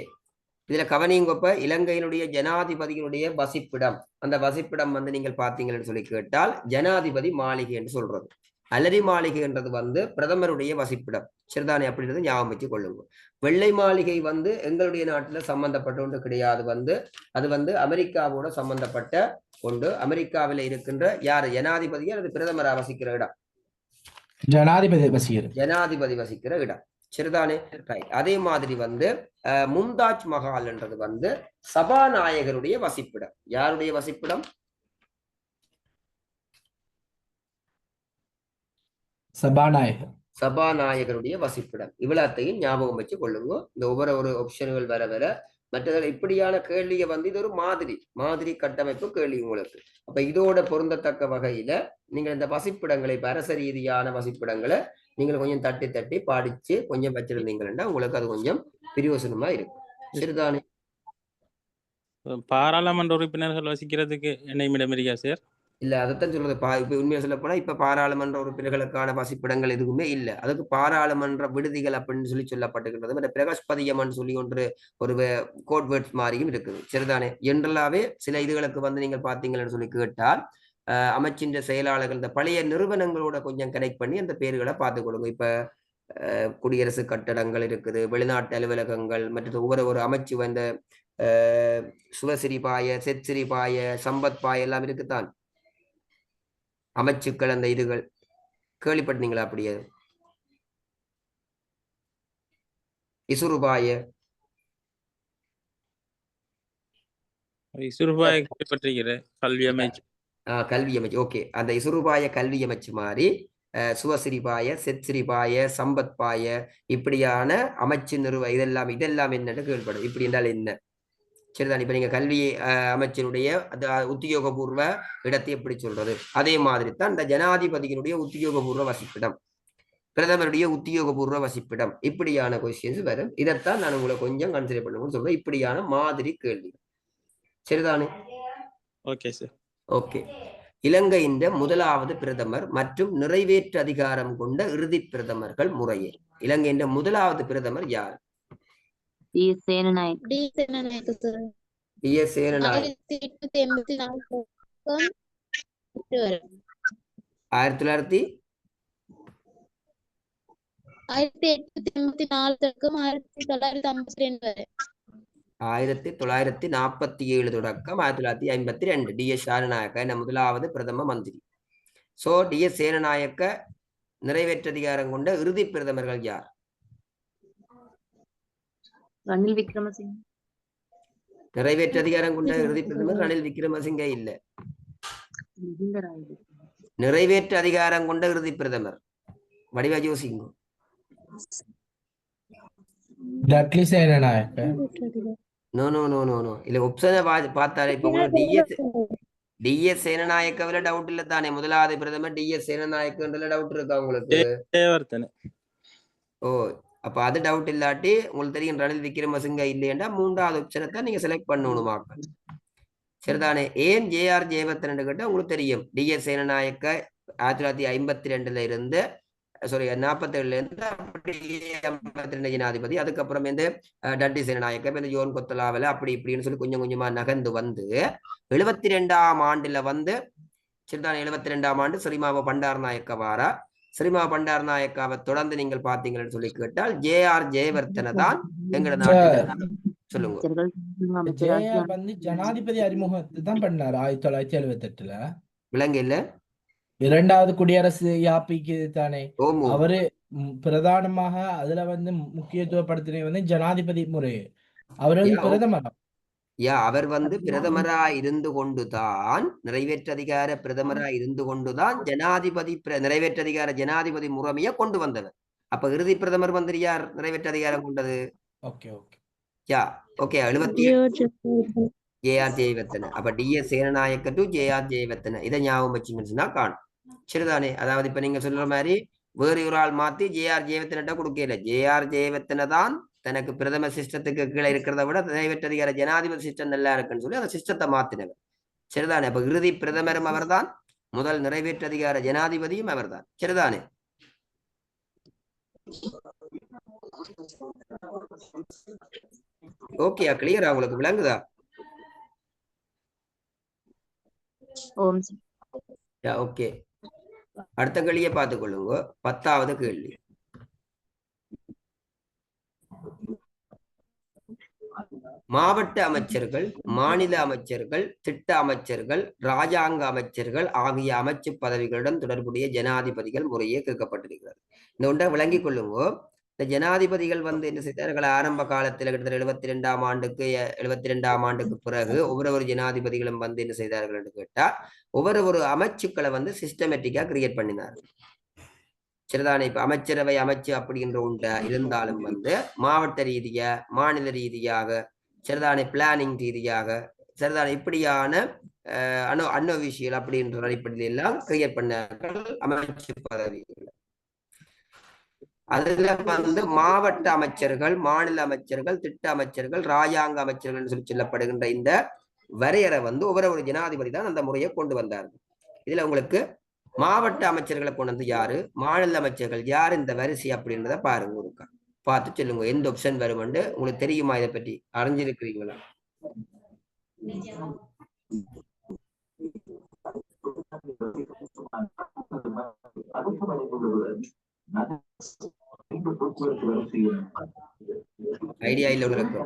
இதுல கவனிங்கப்ப இலங்கையினுடைய ஜனாதிபதியினுடைய வசிப்பிடம், அந்த வசிப்பிடம் வந்து நீங்கள் பார்த்தீங்கன்னு சொல்லி கேட்டால் ஜனாதிபதி மாளிகை என்று சொல்றது. அலரி மாளிகை என்றது வந்து பிரதமருடைய வசிப்பிடம். சரிதானே? அப்படின்றது ஞாபகம் வச்சு கொள்ளுங்க. வெள்ளை மாளிகை வந்து எங்களுடைய நாட்டுல சம்பந்தப்பட்ட ஒன்று கிடையாது. வந்து அது வந்து அமெரிக்காவோட சம்பந்தப்பட்ட ஒன்று. அமெரிக்காவில இருக்கின்ற யாரு ஜனாதிபதியோ அல்லது பிரதமரா வசிக்கிற இடம்? ஜனாதிபதி வசிக்கிற இடம். சரிதானே? ரைட். அதே மாதிரி வந்து மும்தாஜ் மஹால் என்றது வந்து சபாநாயகருடைய வசிப்பிடம். யாருடைய வசிப்பிடம்? சபாநாயகருடைய வசிப்பிடம். இவ்வளத்தையும் ஞாபகம் வச்சு கொள்ளுங்க. இந்த ஒவ்வொரு ஒரு ஆப்ஷன்கள் வர வர மற்ற இப்படியான கேள்வியை வந்து இது ஒரு மாதிரி கட்டமைப்பு கேள்வி உங்களுக்கு. அப்ப இதோட பொருந்தத்தக்க வகையில நீங்க இந்த வசிப்பிடங்களை, அரச ரீதியான வசிப்பிடங்களை நீங்கள் கொஞ்சம் தட்டி பாடிச்சு கொஞ்சம் வச்சிருந்தீங்கன்னா உங்களுக்கு அது கொஞ்சம் பிரயோசனமா இருக்கும். சரிதானே? பாராளுமன்ற உறுப்பினர்கள் வசிக்கிறதுக்கு நியமிடம் இருக்கா சார்? இல்ல, அதைத்தான் சொல்றது. இப்ப உண்மையா சொல்ல போனா இப்ப பாராளுமன்ற உறுப்பினர்களுக்கான வசிப்பிடங்கள் எதுவுமே இல்லை. அதுக்கு பாராளுமன்ற விடுதிகள் அப்படின்னு சொல்லி சொல்லப்பட்டுகின்றது. இந்த பிரகாஷ்பதியம் சொல்லி ஒன்று ஒரு கோட் வேர்ட்ஸ் மாதிரியும் இருக்குது. சரிதானே? ஜென்ரலாவே சில இதுகளுக்கு வந்து நீங்கள் பாத்தீங்கன்னு சொல்லி கேட்டால் அமைச்சின் செயலாளர்கள் இந்த பழைய நிறுவனங்களோட கொஞ்சம் கனெக்ட் பண்ணி அந்த பேர்களை பார்த்துக் கொடுங்க. இப்ப குடியரசு கட்டடங்கள் இருக்குது, வெளிநாட்டு அலுவலகங்கள், மற்ற ஒவ்வொரு ஒரு அமைச்சு வந்த சுவசிரிபாய, செத்சிரிபாய, சம்பத் பாய எல்லாம் இருக்குத்தான் அமைச்சுக்கள். அந்த இதுகள் கேள்விப்பட்டீங்களா? அப்படியே இசுருபாய கேள்விப்பட்டிருக்கிறேன். கல்வி அமைச்சு. கல்வி அமைச்சு. ஓகே, அந்த இசுருபாய கல்வி அமைச்சு மாதிரி சுவசிரிபாய, செத்சிரிபாய, சம்பத்பாய, இப்படியான அமைச்சு நிறுவ இதெல்லாம் என்னன்னு கேள்விப்படும். இப்படி என்றால் என்ன? சரிதான். இப்ப நீங்க கல்வி அமைச்சருடைய உத்தியோகபூர்வ இடத்தை எப்படி சொல்றது? அதே மாதிரி தான் இந்த ஜனாதிபதியினுடைய உத்தியோகபூர்வ வசிப்பிடம், பிரதமருடைய உத்தியோகபூர்வ வசிப்பிடம், இப்படியான கொஸ்டின்ஸ் வரும். இதைத்தான் நான் உங்களை கொஞ்சம் கன்சிடர் பண்ணணும்னு சொல்றேன். இப்படியான மாதிரி கேள்வி. சரிதானே? Okay sir. ஓகே. இலங்கையின் முதலாவது பிரதமர் மற்றும் நிறைவேற்று அதிகாரம் கொண்ட இறுதி பிரதமர்கள் முறையே. இலங்கையின் முதலாவது பிரதமர் யார்? டி.எஸ். சேனநாயக்க. டி.எஸ். சேனநாயக்க 1947 தொடக்கம் 1952. டி.எஸ். சேனநாயக்க என முதலாவது பிரதம மந்திரி. So DS. சேனநாயக்க நிறைவேற்று அதிகாரம் கொண்ட இறுதி பிரதமர்கள் யார்? ரணில் விக்ரமசிங்க. நிறைவேற்று அதிகாரம் கொண்ட இறுதி பிரதமர் ரணில் விக்ரமசிங்க இல்ல. நிறைவேற்று அதிகாரம் கொண்ட இறுதி பிரதமர் வடிவா ஜோசிங்க. Dudley Senanayake. No no no no no. இல்ல ஆப்ஷனை பார்த்தாலே இப்ப உங்களுக்கு டி.எஸ். சேனநாயக்கவில டவுட் இல்ல தானே? முதலாவது பிரதமர் டி.எஸ். சேனநாயக்கன்றதுல டவுட் இருக்கா உங்களுக்கு? ஜெயவர்தன. ஓ, அப்ப அது டவுட் இல்லாட்டி உங்களுக்கு தெரியும் ரணில் விக்ரமசிங்க இல்லையண்டா மூன்றாவது ஆப்ஷனை தான் நீங்க செலக்ட் பண்ணணுமாக்க. சரிதானே? ஏன் ஜே.ஆர். ஜெயவர்தன் கேட்டா உங்களுக்கு தெரியும் டி.எஸ். சேனநாயக்க 1952 இருந்து 47 இருந்து அப்படியே 52 ஜனாதிபதி. அதுக்கப்புறம் வந்து டட்லி சேனநாயக்க, ஜோன் கொத்தலாவல, அப்படி இப்படின்னு சொல்லி கொஞ்சம் கொஞ்சமா நகர்ந்து வந்து 72ஆம் ஆண்டுல வந்து சரிதானே 72ஆம் ஆண்டு ஸ்ரீமாவோ பண்டார் நாயக்க வாரா. ஸ்ரீமா பண்டார் நாயக்காவை தொடர்ந்து நீங்கள் பாத்தீங்கன்னு சொல்லி கேட்டால் ஜே.ஆர். ஜெயவர்தன தான் எங்கட நாட்டில். சொல்லுங்க. ஜே.ஆர். வந்து ஜனாதிபதி அறிமுகத்தை தான் பண்ணாரு 1978. விலங்கு இல்ல, இரண்டாவது குடியரசு யாப்பிக்கு தானே ஓமோ. அவரு பிரதானமாக அதுல வந்து முக்கியத்துவப்படுத்தின வந்து ஜனாதிபதி முறை. அவர் வந்து பிரதமர். அவர் வந்து பிரதமரா இருந்து கொண்டுதான் நிறைவேற்று அதிகார பிரதமரா இருந்து கொண்டுதான் ஜனாதிபதி நிறைவேற்று அதிகார ஜனாதிபதி முறைமையை கொண்டு வந்தவர். அப்ப இறுதி பிரதமர் மந்திரி யார் நிறைவேற்று அதிகாரம் கொண்டது? Okay okay yeah okay 77 J R. Jayewardene. அப்ப D S. Senanayake to J R. Jayewardene. இதை ஞாபகம் வச்சுங்கன்னா காணும். சரிதானே? அதாவது இப்ப நீங்க சொல்ற மாதிரி வேறு ஒரு ஆள் மாத்தி ஜே.ஆர். ஜெயவர்தன கொடுக்கல. ஜே.ஆர். ஜெயவர்தன தான் தனக்கு பிரதம சிஸ்டத்துக்கு கீழே இருக்கிறத விட நிறைவேற்று அதிகார ஜனாதிபதி சிஸ்டம் நல்லா இருக்குன்னு சொல்லி அந்த சிஸ்டத்தை மாத்தினவர். சரிதானே? அப்ப இறுதி பிரதமரும் அவர்தான், முதல் நிறைவேற்று அதிகார ஜனாதிபதியும் அவர்தான். சரிதானே? ஓகே, கிளியரா உங்களுக்கு விளங்குதா? ஓகே, அடுத்த கேள்வியை பார்த்துக் கொள்ளுங்க. 10வது கேள்வி. மாவட்ட அமைச்சர்கள், மாநில அமைச்சர்கள், திட்ட அமைச்சர்கள், ராஜாங்க அமைச்சர்கள் ஆகிய அமைச்சு பதவிகளுடன் தொடர்புடைய ஜனாதிபதிகள் முறையே கேட்கப்பட்டிருக்கிறது. இந்த ஒன்றை விளங்கிக் கொள்ளுங்க. இந்த ஜனாதிபதிகள் வந்து என்ன செய்தார்கள்? ஆரம்ப காலத்தில் கிட்டத்தட்ட 72ஆம் ஆண்டுக்கு பிறகு ஒவ்வொரு ஜனாதிபதிகளும் வந்து என்ன செய்தார்கள் என்று கேட்டா ஒவ்வொரு அமைச்சுக்களை வந்து சிஸ்டமேட்டிக்கா கிரியேட் பண்ணினார்கள். சரிதானே? இப்ப அமைச்சரவை அமைச்சு அப்படின்ற ஒன்றை இருந்தாலும் வந்து மாவட்ட ரீதியா, மாநில ரீதியாக, சரிதானே, பிளானிங் ரீதியாக, சரிதானே, இப்படியான அன்னோவிஷியல் அப்படின்ற அடிப்படையில் எல்லாம் கிரியேட் பண்ணார்கள் அமைச்சு பதவிகள். அதுல வந்து மாவட்ட அமைச்சர்கள், மாநில அமைச்சர்கள், திட்ட அமைச்சர்கள், ராஜாங்க அமைச்சர்கள் சொல்லி சொல்லப்படுகின்ற இந்த வரையறை வந்து ஒவ்வொரு ஜனாதிபதி தான் அந்த முறையை கொண்டு வந்தார்கள். இதுல உங்களுக்கு மாவட்ட அமைச்சர்களை கொண்டு வந்து யாரு, மாநில அமைச்சர்கள் யாரு, இந்த வரிசை அப்படின்றத பாருங்க. ஒருக்கா பார்த்து சொல்லுங்க எந்த ஆப்ஷன் வரும்னு உங்களுக்கு தெரியுமா? இதை பற்றி அறிஞ்சிருக்கிறீங்களா? ஐடியா இல்ல உங்களுக்கு?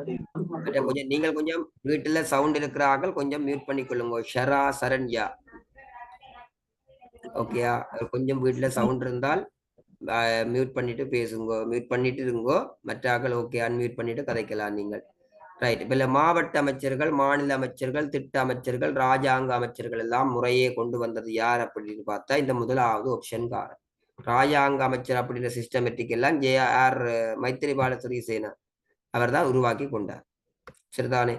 கொஞ்சம் நீங்கள் கொஞ்சம் வீட்டுல சவுண்ட் இருக்கிறார்கள், கொஞ்சம் மியூட் பண்ணிக்கொள்ளுங்க. ஷரா, சரண்யா, ஓகேயா? கொஞ்சம் வீட்டுல சவுண்ட் இருந்தால் மியூட் பண்ணிட்டு பேசுங்க, மியூட் பண்ணிட்டு இருங்கோ. மற்றாக்கள் ஓகே அன்மியூட் பண்ணிட்டு கதைக்கலாம் நீங்கள். ரைட். இப்ப மாவட்ட அமைச்சர்கள், மாநில அமைச்சர்கள், திட்ட அமைச்சர்கள், ராஜாங்க அமைச்சர்கள் எல்லாம் முறையே கொண்டு வந்தது யார் அப்படின்னு பார்த்தா இந்த முதலாவது ஆப்ஷன் காரன். ராஜாங்க அமைச்சர் அப்படின்ற சிஸ்டமேட்டிக் எல்லாம் JR மைத்திரிபால சிறிசேனா அவர் தான் உருவாக்கி கொண்டார். சரிதானே?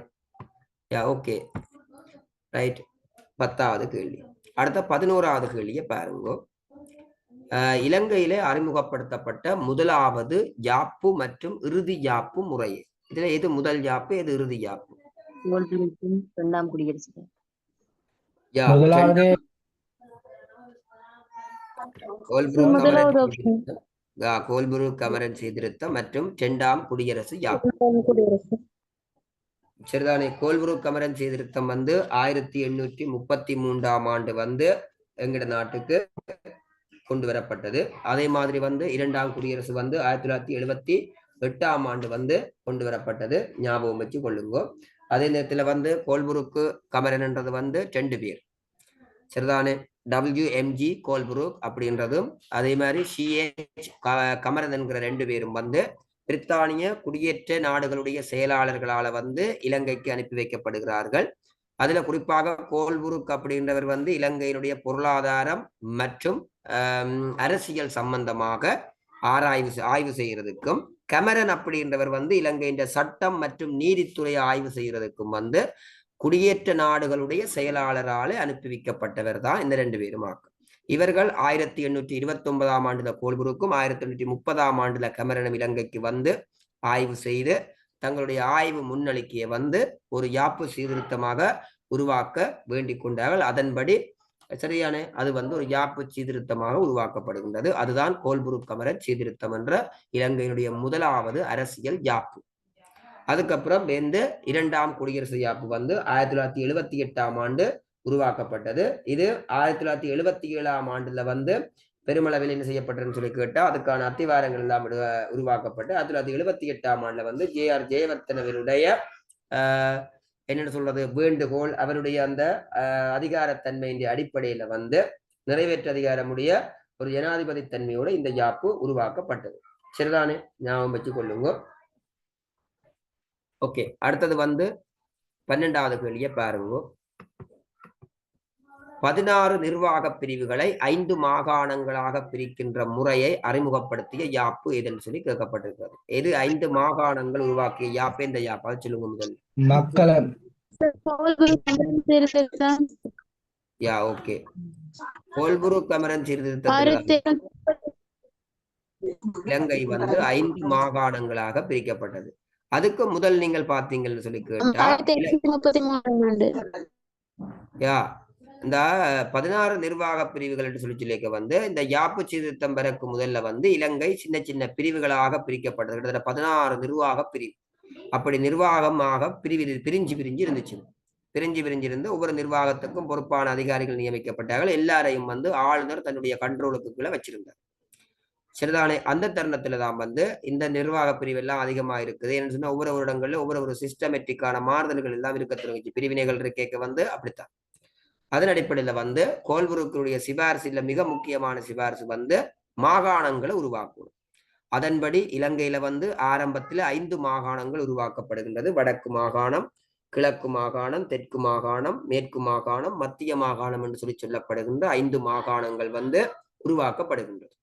Okay right. 10வது கேள்வி. அடுத்த 11வது கேள்வியை பாருங்க. இலங்கையிலே அறிமுகப்படுத்தப்பட்ட முதலாவது யாப்பு மற்றும் இறுதி யாப்பு முறையே. இதுல எது முதல் யாப்பு, எது இறுதி யாப்பு? இரண்டாம் குடியரசு. முதலாவது கோல்புரு கமரன் சீர்திருத்தம் மற்றும் இரண்டாம் குடியரசு யாப்பு. சரிதானே? கோல்புரு கமரன் சீர்திருத்தம் வந்து 1833ஆம் ஆண்டு வந்து எங்கட நாட்டுக்கு கொண்டு வரப்பட்டது. அதே மாதிரி வந்து இரண்டாம் குடியரசு வந்து 1978ஆம் ஆண்டு வந்து கொண்டு வரப்பட்டது. ஞாபகம் வச்சு கொள்ளுங்க. அதே நேரத்துல வந்து கோல்புருக்கு கமரன்ன்றது வந்து 2 பேர். சரிதானே? WMG கோல்புருக் அப்படின்றதும் அதே மாதிரி CH கமரன் என்கிற 2 பேரும் வந்து பிரித்தானிய குடியேற்ற நாடுகளுடைய செயலாளர்களால வந்து இலங்கைக்கு அனுப்பி வைக்கப்படுகிறார்கள். அதுல குறிப்பாக கோல்புருக் அப்படின்றவர் வந்து இலங்கையினுடைய பொருளாதாரம் மற்றும் அரசியல் சம்பந்தமாக ஆய்வு செய்யறதுக்கும், கமரன் அப்படின்றவர் வந்து இலங்கையின் சட்டம் மற்றும் நீதித்துறையை ஆய்வு செய்யறதுக்கும் வந்து குடியேற்ற நாடுகளுடைய செயலாளரால அனுப்பி வைக்கப்பட்டவர் தான் இந்த 2 பேரும் ஆகும். இவர்கள் 1829ஆம் ஆண்டுல கோல்புருக்கும் 1830ஆம் ஆண்டுல கமரனும் இலங்கைக்கு வந்து ஆய்வு செய்து தங்களுடைய ஆய்வு முன்னளிக்கையை வந்து ஒரு யாப்பு சீர்திருத்தமாக உருவாக்க வேண்டிக் கொண்டார்கள். அதன்படி சரியான அது வந்து ஒரு யாப்பு சீர்திருத்தமாக உருவாக்கப்படுகின்றது. அதுதான் கோல்புருக் கமரன் சீர்திருத்தம் என்ற இலங்கையினுடைய முதலாவது அரசியல் யாப்பு. அதுக்கப்புறம் வந்து இரண்டாம் குடியரசு யாப்பு வந்து 1978ஆம் ஆண்டு உருவாக்கப்பட்டது. இது 1977ஆம் ஆண்டுல வந்து பெருமளவில் என்ன செய்யப்பட்டதுன்னு சொல்லி கேட்டா அதுக்கான அத்திவாரங்கள் எல்லாம் உருவாக்கப்பட்டு 1978ஆம் ஆண்டுல வந்து JR ஜெயவர்த்தனவருடைய என்ன சொல்றது வேண்டுகோள், அவருடைய அந்த அதிகாரத்தன்மையின் அடிப்படையில வந்து நிறைவேற்று அதிகாரமுடைய ஒரு ஜனாதிபதி தன்மையோட இந்த யாப்பு உருவாக்கப்பட்டது. சரிதானே? ஞாபகம் வச்சு கொள்ளுங்க. ஓகே, அடுத்தது வந்து 12வது கேள்வியை பாருங்க. 16 நிர்வாக பிரிவுகளை 5 மாகாணங்களாக பிரிக்கின்ற முறையை அறிமுகப்படுத்திய யாப்பு எதுன்னு சொல்லி கேட்கப்பட்டிருக்கிறது. எது 5 மாகாணங்கள் உருவாக்கிய யாப்பு? இந்த யாப்பா சொல்லுங்க முதல். மக்களம். ஓகே, கோல்புரு கமரன் சீர்திருத்தத்தில் இலங்கை வந்து 5 மாகாணங்களாக பிரிக்கப்பட்டது. அதுக்கு முதல் நீங்கள் பார்த்தீங்கன்னு சொல்லி கேட்டா இந்த 16 நிர்வாக பிரிவுகள் என்று சொல்லி வந்து இந்த யாப்பு சீர்திருத்தம் பெறக்கு முதல்ல வந்து இலங்கை சின்ன சின்ன பிரிவுகளாக பிரிக்கப்பட்டது. கிட்டத்தட்ட 16 நிர்வாக பிரிவு. அப்படி நிர்வாகமாக பிரிஞ்சு இருந்துச்சு. பிரிஞ்சிருந்து ஒவ்வொரு நிர்வாகத்துக்கும் பொறுப்பான அதிகாரிகள் நியமிக்கப்பட்டார்கள். எல்லாரையும் வந்து ஆளுநர் தன்னுடைய கண்ட்ரோலுக்குள்ள வச்சிருந்தார். சரிதானே? அந்த தருணத்துல தான் வந்து இந்த நிர்வாக பிரிவு எல்லாம் அதிகமா இருக்குது. என்ன சொன்னா ஒவ்வொரு வருடங்கள்ல ஒவ்வொரு சிஸ்டமேட்டிக்கான மாறுதல்கள் எல்லாம் இருக்க தொடங்கிச்சு. பிரிவினைகள் கேட்க வந்து அப்படித்தான். அதன் அடிப்படையில வந்து கோல்புருக்குடைய சிபாரிசு இல்ல மிக முக்கியமான சிபாரிசு வந்து மாகாணங்களை உருவாக்கணும். அதன்படி இலங்கையில வந்து ஆரம்பத்துல 5 மாகாணங்கள் உருவாக்கப்படுகின்றது. வடக்கு மாகாணம், கிழக்கு மாகாணம், தெற்கு மாகாணம், மேற்கு மாகாணம், மத்திய மாகாணம் என்று சொல்லப்படுகின்ற 5 மாகாணங்கள் வந்து உருவாக்கப்படுகின்றது.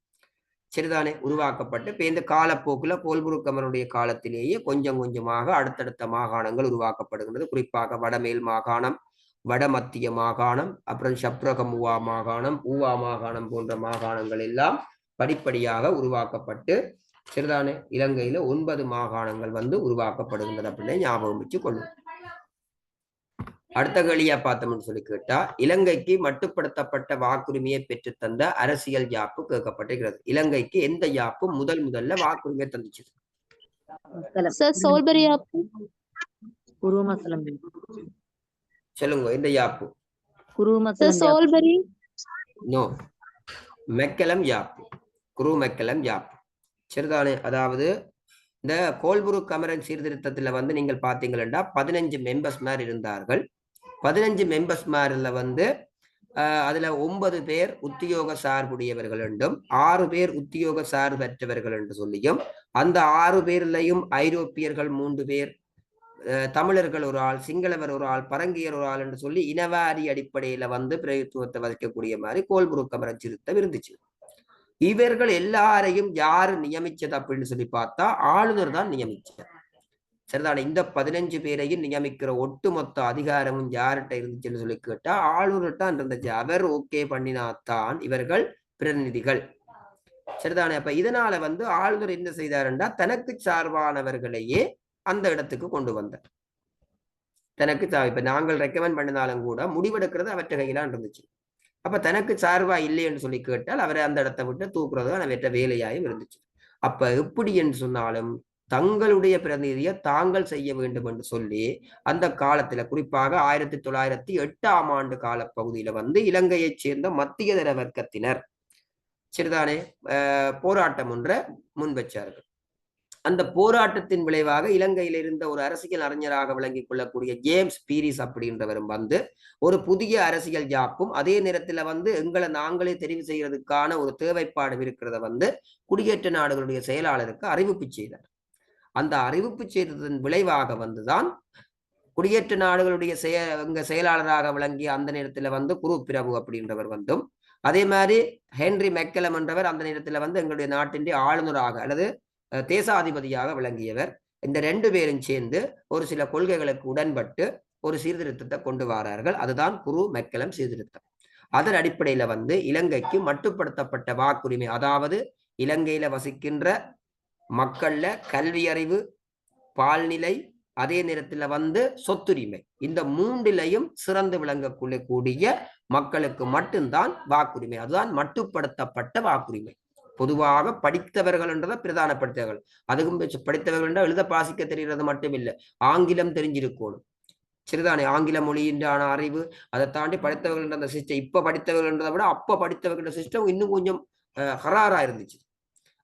சரிதானே? உருவாக்கப்பட்டு இப்ப இந்த காலப்போக்குல கோல்புருக் கமரனுடைய காலத்திலேயே கொஞ்சம் கொஞ்சமாக அடுத்தடுத்த மாகாணங்கள் உருவாக்கப்படுகின்றது. குறிப்பாக வடமேல் மாகாணம், வட மத்திய மாகாணம், அப்புறம் சப்ரகம் ஊவா மாகாணம், ஊவா மாகாணம் போன்ற மாகாணங்கள் எல்லாம் படிப்படியாக உருவாக்கப்பட்டு சரிதானே இலங்கையில 9 மாகாணங்கள் வந்து உருவாக்கப்படுகின்றது அப்படின்னு ஞாபகம் வச்சு கொள்ளும். அடுத்த கேள்வியா பார்த்தோம்னு சொல்லி கேட்டா இலங்கைக்கு மட்டுப்படுத்தப்பட்ட வாக்குரிமையை பெற்று தந்த அரசியல் யாப்பு கேட்கப்பட்டிருக்கிறது. இலங்கைக்கு எந்த யாப்பு முதல்ல வாக்குரிமையை தந்துச்சு? சொல்லுங்க, எந்த யாப்பு? நோ, மெக்கலம் யாப்பு. குரு மெக்கலம் யாப்பு. சரிதானே? அதாவது இந்த கோல்புருக் கமரன் சீர்திருத்தத்துல வந்து நீங்கள் பாத்தீங்கன்னா 15 மெம்பர்ஸ் மாதிரி இருந்தார்கள். 15 மெம்பர்ஸ் மாதிரில வந்து அதுல 9 பேர் உத்தியோக சார்புடையவர்கள் என்றும் 6 பேர் உத்தியோக சார்பற்றவர்கள் என்று சொல்லியும் அந்த 6 பேர்லையும் ஐரோப்பியர்கள் 3 பேர், தமிழர்கள் ஒரு ஆள், சிங்களவர் ஒரு ஆள், பரங்கியர் ஒரு ஆள் என்று சொல்லி இனவாரி அடிப்படையில வந்து பிரதித்துவத்தை வகிக்கக்கூடிய மாதிரி கோல்புருக் கமரன் சீர்திருத்தம் இருந்துச்சு. இவர்கள் எல்லாரையும் யாரு நியமிச்சது அப்படின்னு சொல்லி பார்த்தா ஆளுநர் தான் நியமிச்சார். சரிதானே? இந்த 15 பேரையும் நியமிக்கிற ஒட்டுமொத்த அதிகாரமும் யார்கிட்ட இருந்துச்சுன்னு சொல்லி கேட்டா ஆளுநர்கிட்ட இருந்துச்சு. அவர் ஓகே பண்ணினாத்தான் இவர்கள் பிரதிநிதிகள். சரிதானே? அப்ப இதனால ஆளுநர் என்ன செய்தாருன்னா தனக்கு சார்பானவர்களையே அந்த இடத்துக்கு கொண்டு வந்தார். தனக்கு இப்ப நாங்கள் ரெக்கமெண்ட் பண்ணினாலும் கூட முடிவெடுக்கிறது அவற்றை கையில இருந்துச்சு. அப்ப தனக்கு சார்பா இல்லைன்னு சொல்லி கேட்டால் அவரை அந்த இடத்தை விட்டு தூக்குறது அவற்ற வேலையாயும் இருந்துச்சு. அப்ப எப்படி என்று சொன்னாலும் தங்களுடைய பிரதிநிதியை தாங்கள் செய்ய வேண்டும் என்று சொல்லி அந்த காலத்துல குறிப்பாக 1908ஆம் ஆண்டு கால பகுதியில இலங்கையைச் சேர்ந்த மத்திய தர வர்க்கத்தினர் சரிதானே போராட்டம் ஒன்றை முன் வச்சார்கள். அந்த போராட்டத்தின் விளைவாக இலங்கையில் இருந்த ஒரு அரசியல் அறிஞராக விளங்கிக் கொள்ளக்கூடிய ஜேம்ஸ் பீரிஸ் அப்படின்றவரும் ஒரு புதிய அரசியல் ஜாப்பும் அதே நேரத்துல எங்களை நாங்களே தெரிவு செய்யறதுக்கான ஒரு தேவைப்பாடு இருக்கிறத குடியேற்ற நாடுகளுடைய செயலாளருக்கு அறிவிப்பு செய்தார். அந்த அறிவிப்பு செய்ததன் விளைவாக தான் குடியேற்ற நாடுகளுடைய செயலாளராக விளங்கிய அந்த நேரத்துல குரு பிரபு அப்படின்றவர் அதே மாதிரி ஹென்றி மெக்கலம் என்றவர் அந்த நேரத்துல எங்களுடைய நாட்டின் ஆளுநராக அல்லது தேசாதிபதியாக விளங்கியவர். இந்த 2 பேரும் சேர்ந்து ஒரு சில கொள்கைகளுக்கு உடன்பட்டு ஒரு சீர்திருத்தத்தை கொண்டு வரார்கள். அதுதான் குரு மெக்கலம் சீர்திருத்தம். அதன் அடிப்படையில இலங்கைக்கு மட்டுப்படுத்தப்பட்ட வாக்குரிமை, அதாவது இலங்கையில வசிக்கின்ற மக்கள்ல கல்வி அறிவு, பால்நிலை, அதே நேரத்துல சொத்துரிமை, இந்த 3லையும் சிறந்து விளங்கக்கூடிய மக்களுக்கு மட்டும்தான் வாக்குரிமை. அதுதான் மட்டுப்படுத்தப்பட்ட வாக்குரிமை. பொதுவாக படித்தவர்கள் என்றதை பிரதானப்படுத்தவர்கள், அதுக்கும் படித்தவர்கள் என்றால் எழுத பாசிக்க தெரிகிறது மட்டும் இல்லை, ஆங்கிலம் தெரிஞ்சிருக்கணும். சரிதானே? ஆங்கில மொழியின்றான அறிவு, அதை தாண்டி படித்தவர்கள் என்ற அந்த சிஸ்டம், இப்ப படித்தவர்கள் என்றதை விட அப்ப படித்தவர்கள் சிஸ்டம் இன்னும் கொஞ்சம் ஹராரா இருந்துச்சு.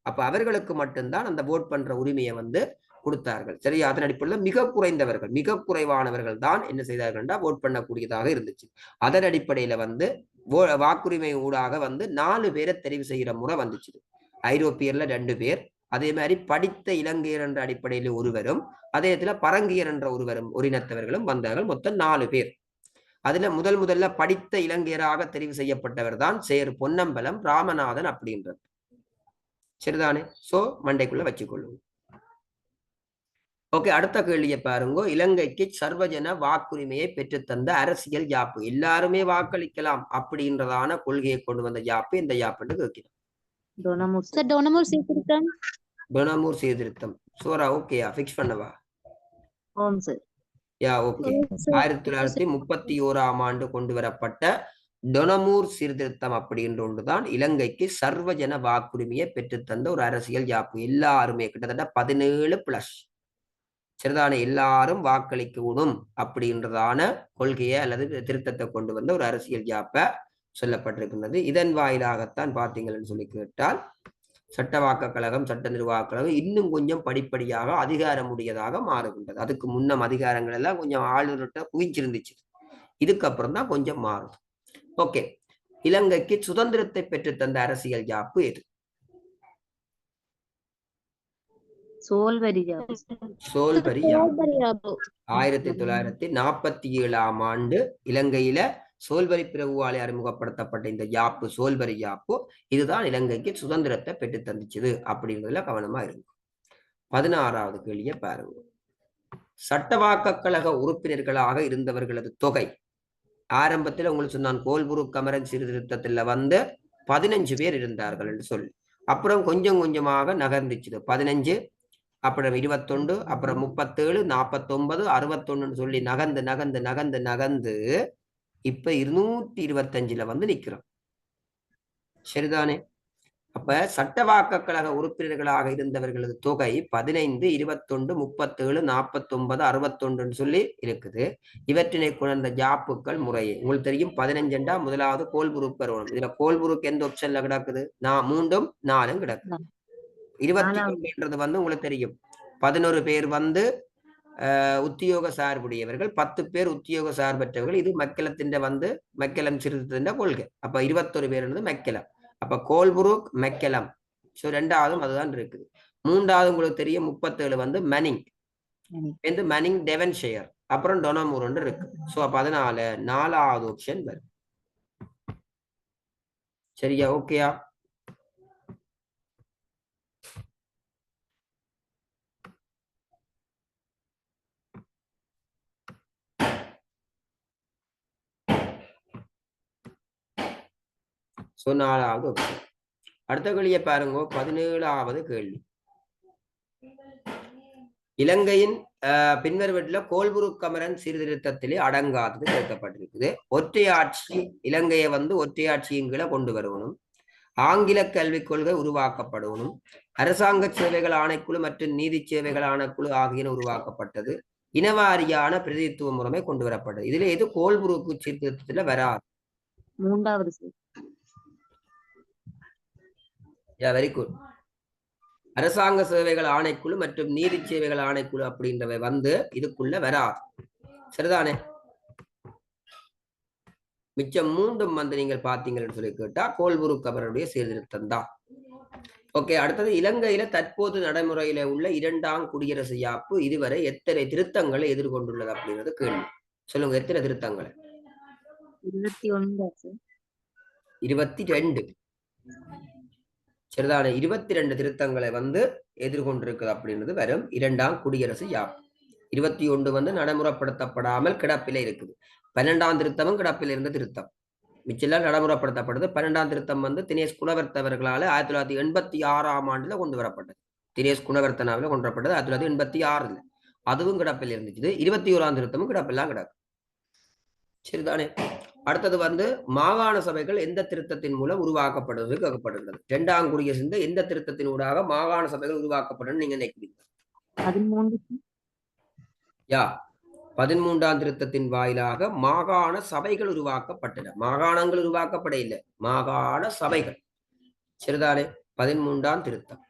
அப்ப அவர்களுக்கு மட்டும்தான் அந்த ஓட் பண்ற உரிமையை கொடுத்தார்கள். சரியா? அதன் அடிப்படையில் மிக குறைந்தவர்கள், மிக குறைவானவர்கள் தான் என்ன செய்தார்கள் ஓட் பண்ணக்கூடியதாக இருந்துச்சு. அதன் அடிப்படையில வாக்குரிமை ஊடாக 4 பேரை தெரிவு செய்யற முறை வந்துச்சு. ஐரோப்பியர்ல 2 பேர், அதே மாதிரி படித்த இலங்கையர் என்ற அடிப்படையில் ஒருவரும், அதே இடத்துல பரங்கியர் என்ற ஒருவரும் ஒரினத்தவர்களும் வந்தார்கள். மொத்தம் 4 பேர். அதுல முதல்ல படித்த இலங்கையராக தெரிவு செய்யப்பட்டவர் தான் சேர் பொன்னம்பலம் ராமநாதன் அப்படின்றது. சரிதானே? சோ மண்டைக்குள்ள வச்சுக்கொள்ளுங்க. ஓகே, அடுத்த கேள்வியை பாருங்க. இலங்கைக்கு சர்வஜன வாக்குரிமையை பெற்றுத்தந்த அரசியல் யாப்பு, எல்லாருமே வாக்களிக்கலாம் அப்படின்றதான கொள்கையை கொண்டு வந்த யாப்பு இந்த யாப்புன்னு கேட்கிறோம். டொனமூர் சீர்திருத்தம். சோரா ஓகேயா? ஃபிக்ஸ் பண்ணவா? Yeah okay. 1931ஆம் ஆண்டு கொண்டு வரப்பட்ட டொனமூர் சீர்திருத்தம் அப்படின்ற ஒன்றுதான் இலங்கைக்கு சர்வஜன வாக்குரிமையை பெற்றுத்தந்த ஒரு அரசியல் யாப்பு. எல்லாருமே கிட்டத்தட்ட 17+ சரிதானே எல்லாரும் வாக்களிக்கணும் அப்படின்றதான கொள்கையை அல்லது திருத்தத்தை கொண்டு வந்த ஒரு அரசியல் யாப்ப சொல்லப்பட்டிருக்கின்றது. இதன் வாயிலாகத்தான் பார்த்தீங்கன்னு சொல்லி கேட்டால் சட்டவாக்க கழகம், சட்ட நிர்வாக கழகம் இன்னும் கொஞ்சம் படிப்படியாக அதிகாரமுடையதாக மாறுகின்றது. அதுக்கு முன்னம் அதிகாரங்கள் எல்லாம் கொஞ்சம் ஆளுநர்கிட்ட குவிஞ்சிருந்துச்சு. இதுக்கப்புறம் தான் கொஞ்சம் மாறும். ஓகே, இலங்கைக்கு சுதந்திரத்தை பெற்று தந்த அரசியல் யாப்பு எது? சோல்வரி யாப்பு. 1947ஆம் ஆண்டு இலங்கையில சோல்வரி பிரபுவாலே அறிமுகப்படுத்தப்பட்ட இந்த யாப்பு, சோல்வரி யாப்பு, இதுதான் இலங்கைக்கு சுதந்திரத்தை பெற்று தந்துச்சுது அப்படின்றதுல கவனமா இருக்கும். 16வது கேள்வியை பாருங்க. சட்டவாக்க கழக உறுப்பினர்களாக இருந்தவர்களது தொகை, ஆரம்பத்தில் உங்களுக்கு சொன்னான் கோல்புரு கமரன் சீர்திருத்தத்துல 15 பேர் இருந்தார்கள் என்று சொல்லி, அப்புறம் கொஞ்சம் கொஞ்சமாக நகர்ந்துச்சு. 15, அப்புறம் 21, அப்புறம் 37, 49, 61 சொல்லி நகர்ந்து நகர்ந்து நகர்ந்து நகர்ந்து இப்ப 225ல நிக்கிறோம். சரிதானே? அப்ப சட்டவாக்க கழக உறுப்பினர்களாக இருந்தவர்களது தொகை 15, 21, 37, 49, 61 சொல்லி இருக்குது. இவற்றினை கொண்ட ஜாப்புக்கள் முறையே உங்களுக்கு தெரியும். 15 முதலாவது கோல்புருக்கு வரணும். இதுல கோல்புருக்கு எந்த ஆப்ஷன்ல கிடக்குது? 3, 4 கிடக்குது. 21ன்றது உங்களுக்கு தெரியும். 11 பேர் உத்தியோக சார்புடையவர்கள், 10 பேர் உத்தியோக சார்பற்றவர்கள். இது மெக்கலத்தின் மெக்கலம் சிறுத்தின் கொள்கை. அப்ப 21 பேர் மெக்கலம். அப்ப கோல்புருக் மெக்கலம். சோ 2வது அதுதான் இருக்குது. 3வது உங்களுக்கு தெரியும் 37 மனிங் மனிங் டெவன்ஷயர், அப்புறம் டொனமூர் இருக்கு. சோ அப்ப அதனால 4வது ஆப்ஷன் வரும். சரியா? ஓகேயா? ஸோ 4வது option. அடுத்த கேள்வியை பாருங்க. 17வது கேள்வி. இலங்கையின் பின்வருவற்றில் கோல்புருக் கமரன் சீர்திருத்தத்திலே அடங்காதது கேட்கப்பட்டிருக்குது. ஒற்றையாட்சி, இலங்கையை ஒற்றையாட்சியின் கீழே கொண்டு வரணும், ஆங்கில கல்விக் கொள்கை உருவாக்கப்படணும், அரசாங்க சேவைகள் ஆணைக்குழு மற்றும் நீதி சேவைகள் ஆணைக்குழு ஆகியன உருவாக்கப்பட்டது, இனவாரியான பிரதித்துவ முறைமை கொண்டு வரப்பட்டது. இதுல எது கோல்புருக்கு சீர்திருத்தத்துல வராது? 3வது சார். Very good. அரசாங்க சேவைகள் ஆணைக்குழு மற்றும் நீதி சேவைகள் ஆணைக்குழு அப்படின்றவை இதுக்குள்ள வராது. சரிதானே? மிச்சம் 3ம் நீங்கள் பார்த்தீங்கன்னு சொல்லி கேட்டா கோல்புருக் கமரனுடைய சீர்திருத்தம் தான். ஓகே. அடுத்தது, இலங்கையில தற்போது நடைமுறையில உள்ள 2ஆம் குடியரசு யாப்பு இதுவரை எத்தனை திருத்தங்களை எதிர்கொண்டுள்ளது அப்படிங்கிறது கேள்வி. சொல்லுங்க, எத்தனை திருத்தங்களை? 21 22. சரிதானே? 22 திருத்தங்களை எதிர்கொண்டிருக்குது அப்படின்றது வரும் 2ஆம் குடியரசு யாப்பு. 21 நடைமுறைப்படுத்தப்படாமல் கிடப்பில இருக்குது. 12ஆம் திருத்தமும் கிடப்பில் இருந்த திருத்தம், மிச்செல்லாம் நடைமுறைப்படுத்தப்படுது. 12ஆம் திருத்தம் தினேஷ் குணவர்த்தவர்களால் 1986ஆம் ஆண்டுல கொண்டு வரப்பட்டது. தினேஷ் குணவர்த்தனாவில் கொண்டு வரப்பட்டது 1986. அதுவும் கிடப்பில் இருந்துச்சு. 21ஆம் திருத்தமும் கிடப்பெல்லாம் கிடக்கு. சரிதானே? அடுத்தது மாகாண சபைகள் எந்த திருத்தத்தின் மூலம் உருவாக்கப்படுவது கேட்கப்படுகிறது. 2ஆம் குடியரசு எந்த திருத்தத்தின் ஊடாக மாகாண சபைகள் உருவாக்கப்படும் நீங்க நினைக்கிறீங்க? 13ஆம் திருத்தத்தின் வாயிலாக மாகாண சபைகள் உருவாக்கப்பட்டன. மாகாணங்கள் உருவாக்கப்பட இல்லை, மாகாண சபைகள். சரிதானே? 13ஆம் திருத்தம்.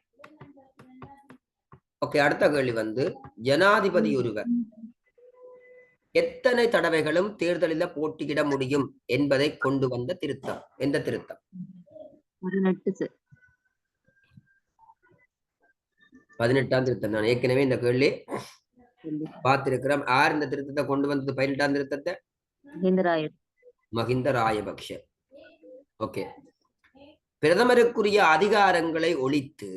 ஓகே. அடுத்த கேள்வி ஜனாதிபதி ஒருவர் எத்தனை தடவைகளும் தேர்தலில் போட்டியிட முடியும் என்பதை கொண்டு வந்த திருத்தம் எந்த திருத்தம்? 18ஆம் திருத்தம். நான் ஏற்கனவே இந்த கேள்வி பார்த்திருக்கிறோம். யார் இந்த திருத்தத்தை கொண்டு வந்தது? 18ஆம் திருத்தத்தை மஹிந்த ராயபக்ஷ. ஓகே. பிரதமருக்குரிய அதிகாரங்களை ஒழித்து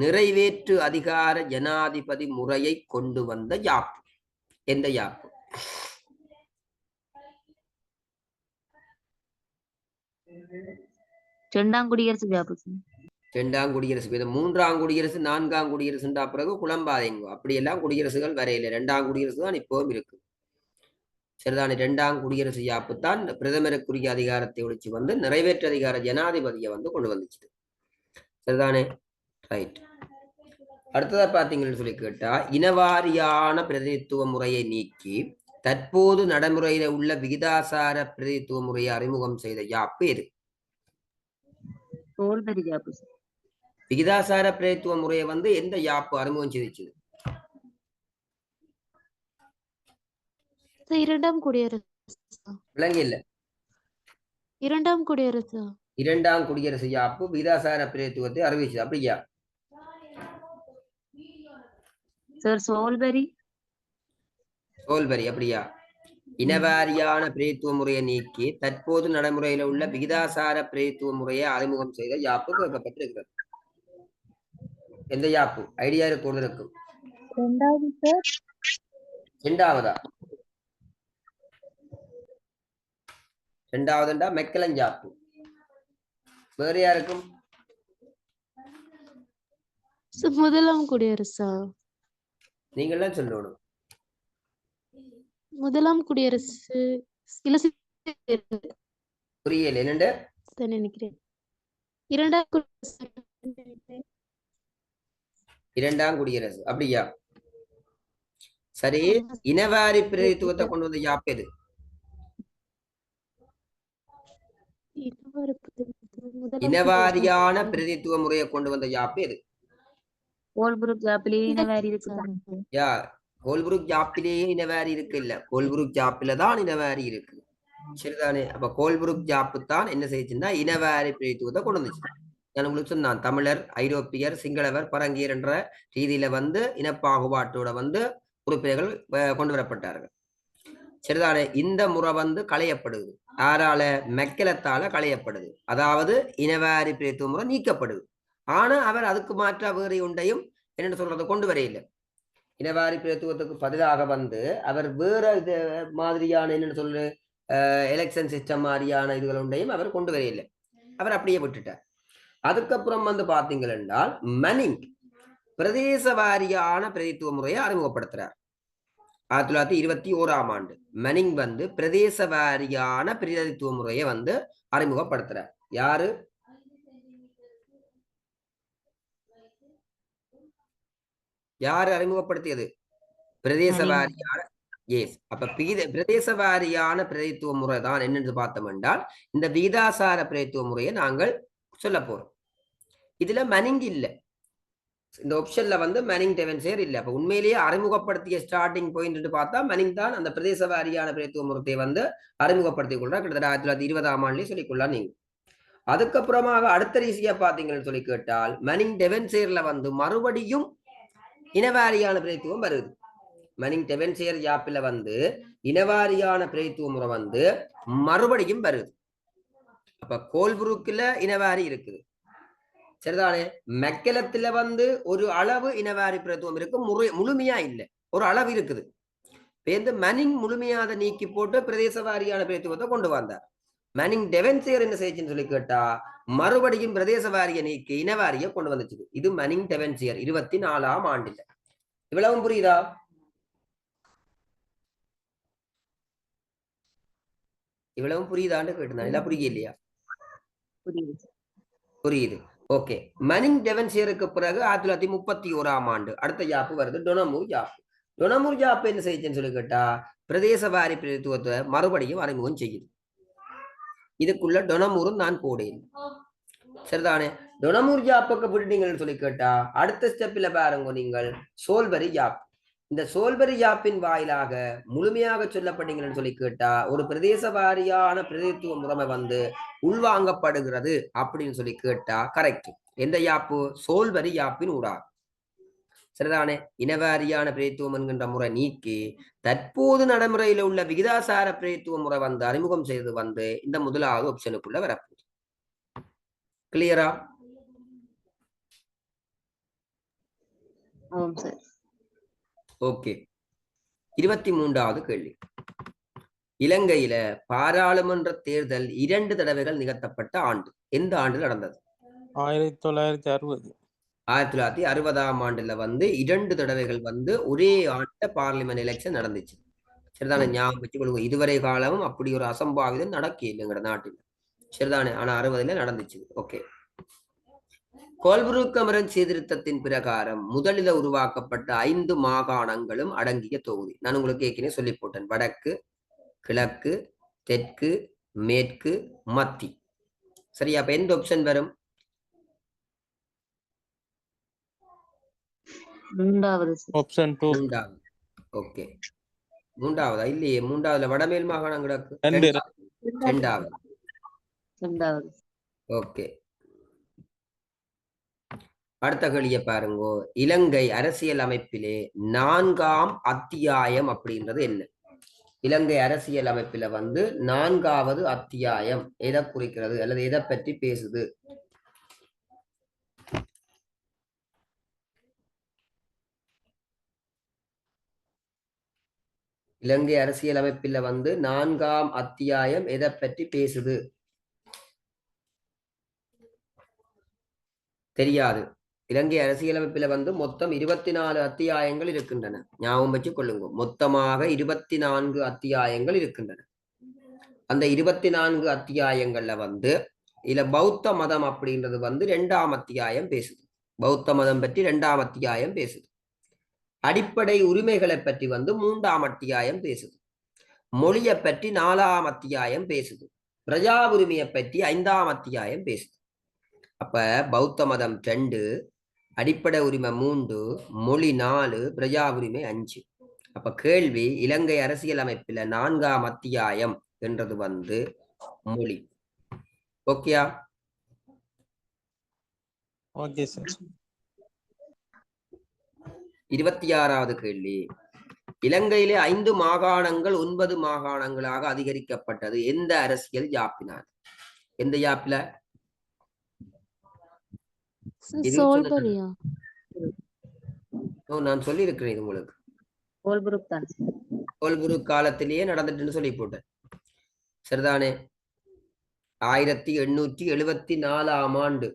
நிறைவேற்று அதிகார ஜனாதிபதி முறையை கொண்டு வந்த யாப்பு எந்த யாப்பு? 2ஆம் குடியரசு யாப்பு. 2ஆம் குடியரசு. 3ஆம் குடியரசு 4ஆம் குடியரசுண்டா பிறகு குழம்பாதீங்க. அப்படியெல்லாம் குடியரசுகள் வரையில. 2ஆம் குடியரசு தான் இப்பவும் இருக்கு. சரிதானே? 2ஆம் குடியரசு யாப்பு தான் பிரதமருக்குரிய அதிகாரத்தை ஒழிச்சு நிறைவேற்று அதிகார ஜனாதிபதியை கொண்டு வந்துச்சு. சரிதானே? ரைட். அடுத்ததா பாத்தீங்கன்னு சொல்லி கேட்டா, இனவாரியான பிரதிநிதித்துவ முறையை நீக்கி தற்போது நடைமுறையில உள்ள விகிதாசார பிரதிநிதித்துவ முறையை அறிமுகம் செய்த யாப்பு எது? விகிதாசார பிரதிநிதித்துவ முறையை எந்த யாப்பு அறிமுகம் செய்து? 2ஆம் குடியரசு. விளங்கி இல்ல? 2ஆம் குடியரசு. 2ஆம் குடியரசு யாப்பு விகிதாசார பிரதிநிதித்துவத்தை அறிவிச்சது. அப்படியா சார்? சோல்பரி. அப்படியா? இனவாரியான பிரதித்துவ முறையை நீக்கி தற்போது நடைமுறையில உள்ள விகிதாசார பிரதித்துவ முறையை அறிமுகம் செய்த யாப்பு கேட்கப்பட்டிருக்கிறது. எந்த யாப்பு? ஐடியா இருக்கும். 2ஆவதா? 2ஆவதுண்டா மெக்கலன் யாப்பு. வேற யாருக்கும்? 1ஆம் குடியரசா? நீங்களாம் சொல்லணும். 1ஆம் குடியரசு புரியல என்னண்டு நினைக்கிறேன். 2ஆம் குடியரசு. 2ஆம் குடியரசு. அப்படியா? சரி. இனவாரி பிரதித்துவத்தை கொண்டு வந்த யாப்பு எது? இனவாரியான பிரதித்துவ முறையை கொண்டு வந்த யாப்பு எது? கோல்புருக் யாப்பிலேயே இனவாரி இருக்கு. கோல்புருக் யாப்பிலேயே இனவாரி இருக்கு இல்ல, கோல்புருக் யாப்பில தான் இனவாரி இருக்கு. சரிதானே? அப்ப கோல்புருக் யாப்பு தான் என்ன செய்யுச்சுன்னா இனவாரி பிரதித்துவத்தை கொண்டு வந்துச்சு. நான் உங்களுக்கு சொன்னான், தமிழர், ஐரோப்பியர், சிங்களவர், பரங்கியர் என்ற ரீதியில இனப்பாகுபாட்டோட உறுப்பினர்கள் கொண்டு வரப்பட்டார்கள். சரிதானே? இந்த முறை களையப்படுது. யாரால? மெக்கலத்தால களையப்படுது. அதாவது இனவாரி பிரதித்துவ முறை நீக்கப்படுது. ஆனா அவர் அதுக்கு மாற்றா வேறு ஒன்றையும் என்ன சொல்றதை கொண்டு வரையில்லை. இனவாரி பிரதித்துவத்துக்கு பதிலாக அவர் வேற இது மாதிரியான என்னன்னு சொல்லு எலெக்ஷன் சிஸ்டம் மாதிரியான இதுகள் ஒன்றையும் அவர் கொண்டு வரையில்லை. அவர் அப்படியே விட்டுட்டார். அதுக்கப்புறம் வந்து பாத்தீங்கள் என்றால் மனிங் பிரதேச வாரியான பிரதித்துவ முறையை அறிமுகப்படுத்துறார் 1921ஆம் ஆண்டு. மனிங் வந்து பிரதேச வாரியான பிரதித்துவ முறையை வந்து அறிமுகப்படுத்துறார். யாரு? யாரு அறிமுகப்படுத்தியது? பிரதேச வாரியான. எஸ். அப்ப பிரதேச வாரியான பிரதித்துவ முறை தான் என்னென்று பார்த்தோம் என்றால் இந்த விகிதாசார பிரதித்துவ முறையை நாங்கள் சொல்ல போறோம். இதுல மனிங் இல்லை, இந்த ஆப்ஷன்ல வந்து மனிங் டெவன்சேர் இல்லை. அப்ப உண்மையிலேயே அறிமுகப்படுத்திய ஸ்டார்டிங் பாயிண்ட் பார்த்தா மனிங் தான் அந்த பிரதேச வாரியான பிரதித்துவ முறையை வந்து அறிமுகப்படுத்திக் கொள்றா. கிட்டத்தட்ட 1920ஆம் ஆண்டுலயே சொல்லிக்கொள்ளலாம் நீங்க. அதுக்கப்புறமாக அடுத்த ரீதியா பாத்தீங்கன்னு சொல்லி கேட்டால் மனிங் டெவன்சேர்ல வந்து மறுபடியும் இனவாரியான பிரதித்துவம் வருது. மனிங் டெவன்சேர் யாப்பில வந்து இனவாரியான பிரதித்துவ முறை வந்து மறுபடியும் வருது. அப்ப கோல்புரூக்ல இனவாரி இருக்குது, சரிதானே? மெக்கலத்துல வந்து ஒரு அளவு இனவாரி பிரதித்துவம் இருக்கு, முழுமையா இல்லை, ஒரு அளவு இருக்குது. மனிங் முழுமையாக நீக்கி போட்டு பிரதேச வாரியான பிரதித்துவத்தை கொண்டு வந்தார். மனிங் டெவன்சேர் என்ன செய்யுன்னு சொல்லி கேட்டா மறுபடியும் பிரதேச வாரிய நீக்கி இனவாரிய கொண்டு வந்துச்சு. இது மனிங் டெவன்சேர் 24ஆம் ஆண்டுல. இவ்வளவும் புரியுதா? இவ்வளவும் புரியுதான்னு கேட்டுதான். இல்ல புரிய இல்லையா? புரியுது. ஓகே. மனிங் டெவன்சேருக்கு பிறகு 1931ஆம் ஆண்டு அடுத்த யாப்பு வருது, டொனமூர் யாப்பு. டொனமூர் யாப்பு என்ன செய்யுன்னு சொல்லி கேட்டா பிரதேச வாரி பிரதித்துவத்தை மறுபடியும் அறிமுகம் செய்யுது. இதுக்குள்ள டொனமூரும் நான் போடேன், சரிதானே? டொனமூர் யாப்புக்கு விட்டீங்கன்னு சொல்லி கேட்டா அடுத்த ஸ்டெப்ல பாருங்க நீங்கள் சோல்பரி யாப். இந்த சோல்பரி யாப்பின் வாயிலாக முழுமையாக சொல்லப்பட்டீங்கன்னு சொல்லி கேட்டா ஒரு பிரதேச வாரியான பிரதித்துவ முறைமை வந்து உள்வாங்கப்படுகிறது அப்படின்னு சொல்லி கேட்டா கரெக்ட். எந்த யாப்பு? சோல்பரி யாப்பின் ஊடாக, சரிதானே? இனவாரியான பிரதித்துவம் என்கின்ற முறை நீக்கி தற்போது நடைமுறையில உள்ள விகிதாசார பிரதித்துவ முறை வந்து அறிமுகம் செய்து வந்து இந்த முதலாவது ஆப்ஷனுக்குள்ள வரப்போகுது. கிளியரா? ஓகே. 23வது கேள்வி. இலங்கையில பாராளுமன்ற தேர்தல் 2 தடவைகள் நிகழ்த்தப்பட்ட ஆண்டு எந்த ஆண்டு நடந்தது? 1960. 1960ஆம் ஆண்டுல வந்து 2 தடவைகள் வந்து ஒரே ஆண்டு பார்லிமெண்ட் எலெக்ஷன் நடந்துச்சு, சரிதானே? ஞாபகம் வச்சு கொள்ளுங்க. இதுவரை காலமும் அப்படி ஒரு அசம்பாவிதம் நடக்க இல்லை எங்கட நாட்டில், சரிதானே? ஆனா 60ல நடந்துச்சு. ஓகே. கோல்புரூக் கமரன் சீர்திருத்தத்தின் பிரகாரம் முதலில் உருவாக்கப்பட்ட 5 மாகாணங்களும் அடங்கிய தொகுதி. நான் உங்களுக்கு ஏற்கனவே சொல்லி போட்டேன். வடக்கு, கிழக்கு, தெற்கு, மேற்கு, மத்தி. சரியா? அப்ப எந்த ஆப்ஷன் வரும்? ஆப்ஷன் 2. மூன்றாவது. ஓகே. மூன்றாவதா? இல்லையே, மூன்றாவதுல வடமேல் மாகாணம் கிடக்கு. இரண்டாவது. ஓகே. அடுத்த கேள்வியை பாருங்க. இலங்கை அரசியல் அமைப்பிலே 4ஆம் அத்தியாயம் அப்படின்றது என்ன? இலங்கை அரசியல் அமைப்பில வந்து 4வது அத்தியாயம் எதை குறிக்கிறது அல்லது எதை பற்றி பேசுது? இலங்கை அரசியல் அமைப்பில வந்து 4ஆம் அத்தியாயம் எதை பற்றி பேசுது? தெரியாது. இலங்கை அரசியலமைப்பில வந்து மொத்தம் 24 அத்தியாயங்கள் இருக்கின்றன. ஞாபகம் வச்சு கொள்ளுங்க. மொத்தமாக 24 அத்தியாயங்கள் இருக்கின்றன. அந்த 24 அத்தியாயங்கள்ல வந்து இதுல பௌத்த மதம் அப்படின்றது வந்து 2ஆம் அத்தியாயம் பேசுது. பௌத்த மதம் பற்றி 2ஆம் அத்தியாயம் பேசுது. அடிப்படை உரிமைகளை பற்றி வந்து 3ஆம் அத்தியாயம் பேசுது. மொழியை பற்றி 4ஆம் அத்தியாயம் பேசுது. பிரஜா உரிமையை பற்றி 5ஆம் அத்தியாயம் பேசுது. அப்ப பௌத்த மதம் 2, அடிப்படை உரிமை 3, மொழி 4, பிரஜா உரிமை 5. அப்ப கேள்வி, இலங்கை அரசியல் அமைப்பில 4ஆம் அத்தியாயம் என்றது வந்து மொழி. ஓகேயா? Okay sir. 26வது கேள்வி. இலங்கையிலே 5 மாகாணங்கள் 9 மாகாணங்களாக அதிகரிக்கப்பட்டது எந்த அரசியல் யாப்பினால்? எந்த யாப்பில? சோல்பரியா? நான் சொல்லி இருக்கிறேன் இது உங்களுக்கு. கோல்புரூக் காலத்திலேயே நடந்துட்டுன்னு சொல்லி போட்டேன், சரிதானே? 1874ஆம் ஆண்டு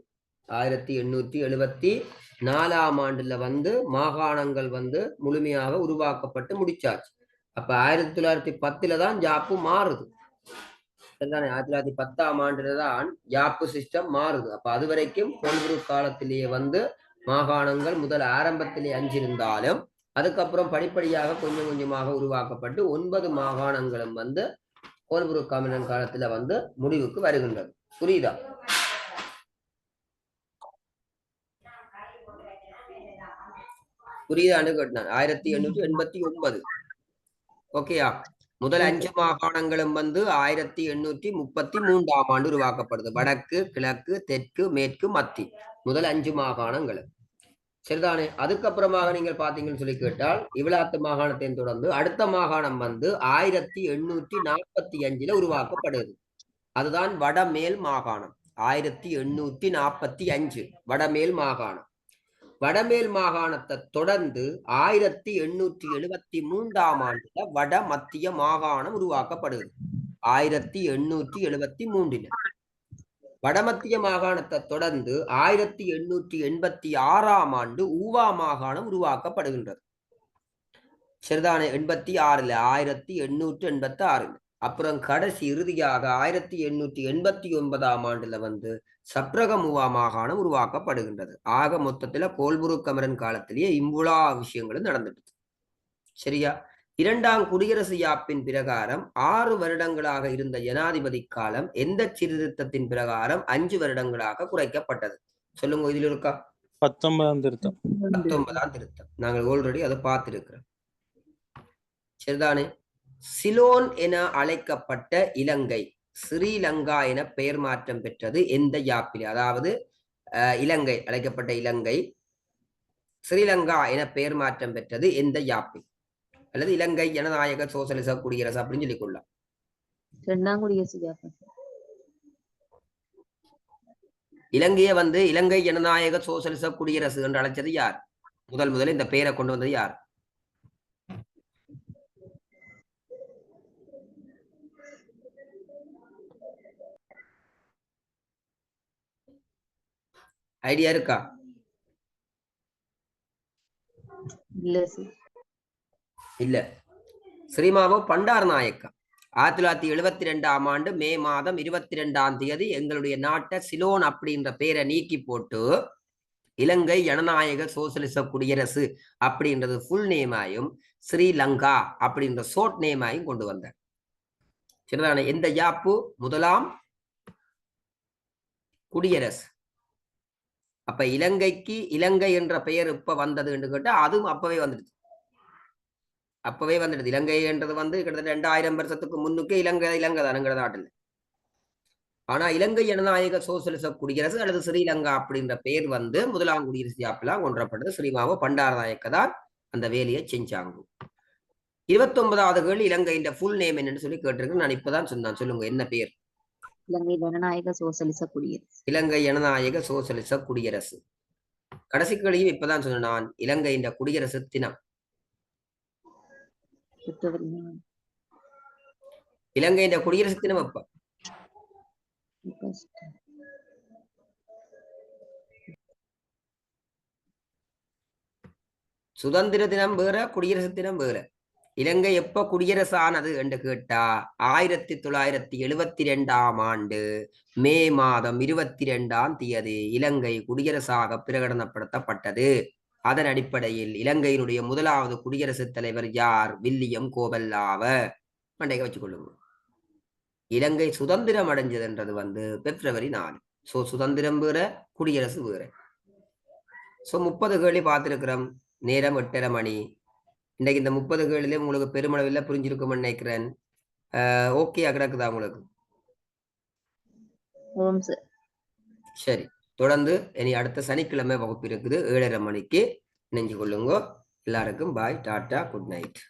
1874ஆம் ஆண்டுல வந்து மாகாணங்கள் வந்து முழுமையாக உருவாக்கப்பட்டு முடிச்சாச்சு. அப்ப 1910 தான் ஜாப்பு மாறுது. 1910ஆம் ஆண்டுல தான் ஜாப்பு சிஸ்டம் மாறுது. அப்ப அது வரைக்கும் கோல்புரூக் காலத்திலேயே வந்து மாகாணங்கள் முதல் ஆரம்பத்திலே 5 இருந்தாலும் அதுக்கப்புறம் படிப்படியாக கொஞ்சம் கொஞ்சமாக உருவாக்கப்பட்டு 9 மாகாணங்களும் வந்து கோல்புரூக் காமினன் காலத்துல வந்து முடிவுக்கு வருகின்றது. புரியுதா? புரியுதான்னு கேட்டான். 1889. ஓகேயா? முதல் 5 மாகாணங்களும் வந்து 1833ஆம் ஆண்டு உருவாக்கப்படுது. வடக்கு, கிழக்கு, தெற்கு, மேற்கு, மத்தி முதல் 5 மாகாணங்களும். சரிதானே? அதுக்கப்புறமாக நீங்கள் பாத்தீங்கன்னு சொல்லி கேட்டால் இவ்வளாத்து மாகாணத்தை தொடர்ந்து அடுத்த மாகாணம் வந்து 1845 உருவாக்கப்படுது. அதுதான் வடமேல் மாகாணம். 1845 வடமேல் மாகாணம். வடமேல் மாகாணத்தை தொடர்ந்து 1873ஆம் ஆண்டுல வட மத்திய மாகாணம் உருவாக்கப்படுது. 1873 வடமத்திய மாகாணத்தை தொடர்ந்து 1886ஆம் ஆண்டு ஊவா மாகாணம் உருவாக்கப்படுகின்றது. சரிதானே? 86ல 1886. அப்புறம் கடைசி இறுதியாக 1889ஆம் ஆண்டுல வந்து சப்ரகமுவா மாகாணம் உருவாக்கப்படுகின்றது. ஆக மொத்தத்துல கோல்புரூக் கமரன் காலத்திலேயே இவ்வளா விஷயங்களும் நடந்துட்டு. சரியா? இரண்டாம் குடியரசு யாப்பின் பிரகாரம் 6 வருடங்களாக இருந்த ஜனாதிபதி காலம் எந்த சீர்திருத்தத்தின் பிரகாரம் 5 வருடங்களாக குறைக்கப்பட்டது? சொல்லுங்க. இதுல இருக்கா? 19ஆம் திருத்தம். 19ஆம் திருத்தம். நாங்கள் ஆல்ரெடி அதை பார்த்திருக்கிறோம். சரிதானே? சிலோன் என அழைக்கப்பட்ட இலங்கை ஸ்ரீலங்கா என பெயர் மாற்றம் பெற்றது எந்த யாப்பில்? அதாவது இலங்கை அழைக்கப்பட்ட இலங்கை ஸ்ரீலங்கா என பெயர் மாற்றம் பெற்றது எந்த யாப்பில்? அல்லது இலங்கை ஜனநாயக சோசலிச குடியரசு அப்படின்னு சொல்லிக்கொள்ளலாம். 2ஆம் குடியரசு ஜாப்பு. இலங்கையை வந்து இலங்கை ஜனநாயக சோசலிச குடியரசு என்று அழைச்சது யார்? முதலில் இந்த பெயரை கொண்டு வந்தது யார்? ஐடியா இருக்கா? இல்ல சார். இல்ல. ஸ்ரீமாவோ பண்டார் நாயக்கா 1972ஆம் ஆண்டு மே மாதம் 22ஆம் தேதி எங்களுடைய நாட்டை சிலோன் அப்படின்ற பேரை நீக்கி போட்டு இலங்கை ஜனநாயக சோசலிச குடியரசு அப்படின்றது ஃபுல் நேமாயும் ஸ்ரீலங்கா அப்படின்ற ஷார்ட் நேமாயும் கொண்டு வந்தார். சரிதானே? எந்த யாப்பு? முதலாம் குடியரசு. அப்ப இலங்கைக்கு இலங்கை என்ற பெயர் இப்ப வந்தது என்று கேட்டா அதுவும் அப்பவே வந்துடுது. இலங்கை என்றது வந்து கிட்டத்தட்ட 2000 வருஷத்துக்கு முன்னுக்கே இலங்கை தானுங்கிற நாட்டில். ஆனா இலங்கை ஜனநாயக சோசலிச குடியரசு அல்லது ஸ்ரீலங்கா அப்படின்ற பெயர் வந்து முதலாம் குடியரசு யாப்பெல்லாம் கொன்றப்பட்டது. ஸ்ரீமாவோ பண்டார நாயக்க தான் அந்த வேலையை செஞ்சாங்க. 29வது கேள்வி இலங்கையின் ஃபுல் நேம் என்னன்னு சொல்லி கேட்டிருக்கு. நான் இப்பதான் சொன்னேன். சொல்லுங்க, என்ன பேர்? இலங்கை ஜனநாயக சோசலிச குடியரசு. இலங்கை ஜனநாயக சோசலிச குடியரசு. கடைசி கேள்வியும் இப்பதான் சொன்னேன் நான். இலங்கையின் குடியரசு தினம் இலங்கையின் குடியரசு தினம் எப்ப? சுதந்திர தினம் வேற, குடியரசு தினம் வேற. இலங்கை எப்ப குடியரசு ஆனது என்று கேட்டா 1972ஆம் ஆண்டு மே மாதம் 22ஆம் தேதி இலங்கை குடியரசாக பிரகடனப்படுத்தப்பட்டது. அதன் அடிப்படையில் இலங்கையினுடைய முதலாவது குடியரசுத் தலைவர் யார்? வில்லியம் கோபல்லாவ மண்டைக வச்சுக்கொள்ளுங்க. இலங்கை சுதந்திரம் அடைஞ்சதுன்றது வந்து பிப்ரவரி 4. சோ சுதந்திரம் வேற, குடியரசு வேற. சோ 30 கேள்வி பார்த்திருக்கிறோம். நேரம் 8:30 மணி. இன்னைக்கு இந்த 30 கேள்வியிலே உங்களுக்கு பெருமளவில் புரிஞ்சிருக்கும்னு நினைக்கிறேன். ஓகே கிடக்குதா உங்களுக்கு? சரி, தொடர்ந்து இனி அடுத்த சனிக்கிழமை வகுப்பு இருக்குது 7:30 மணிக்கு. நினைஞ்சு கொள்ளுங்க. எல்லாருக்கும் பாய், டாட்டா, குட் நைட்.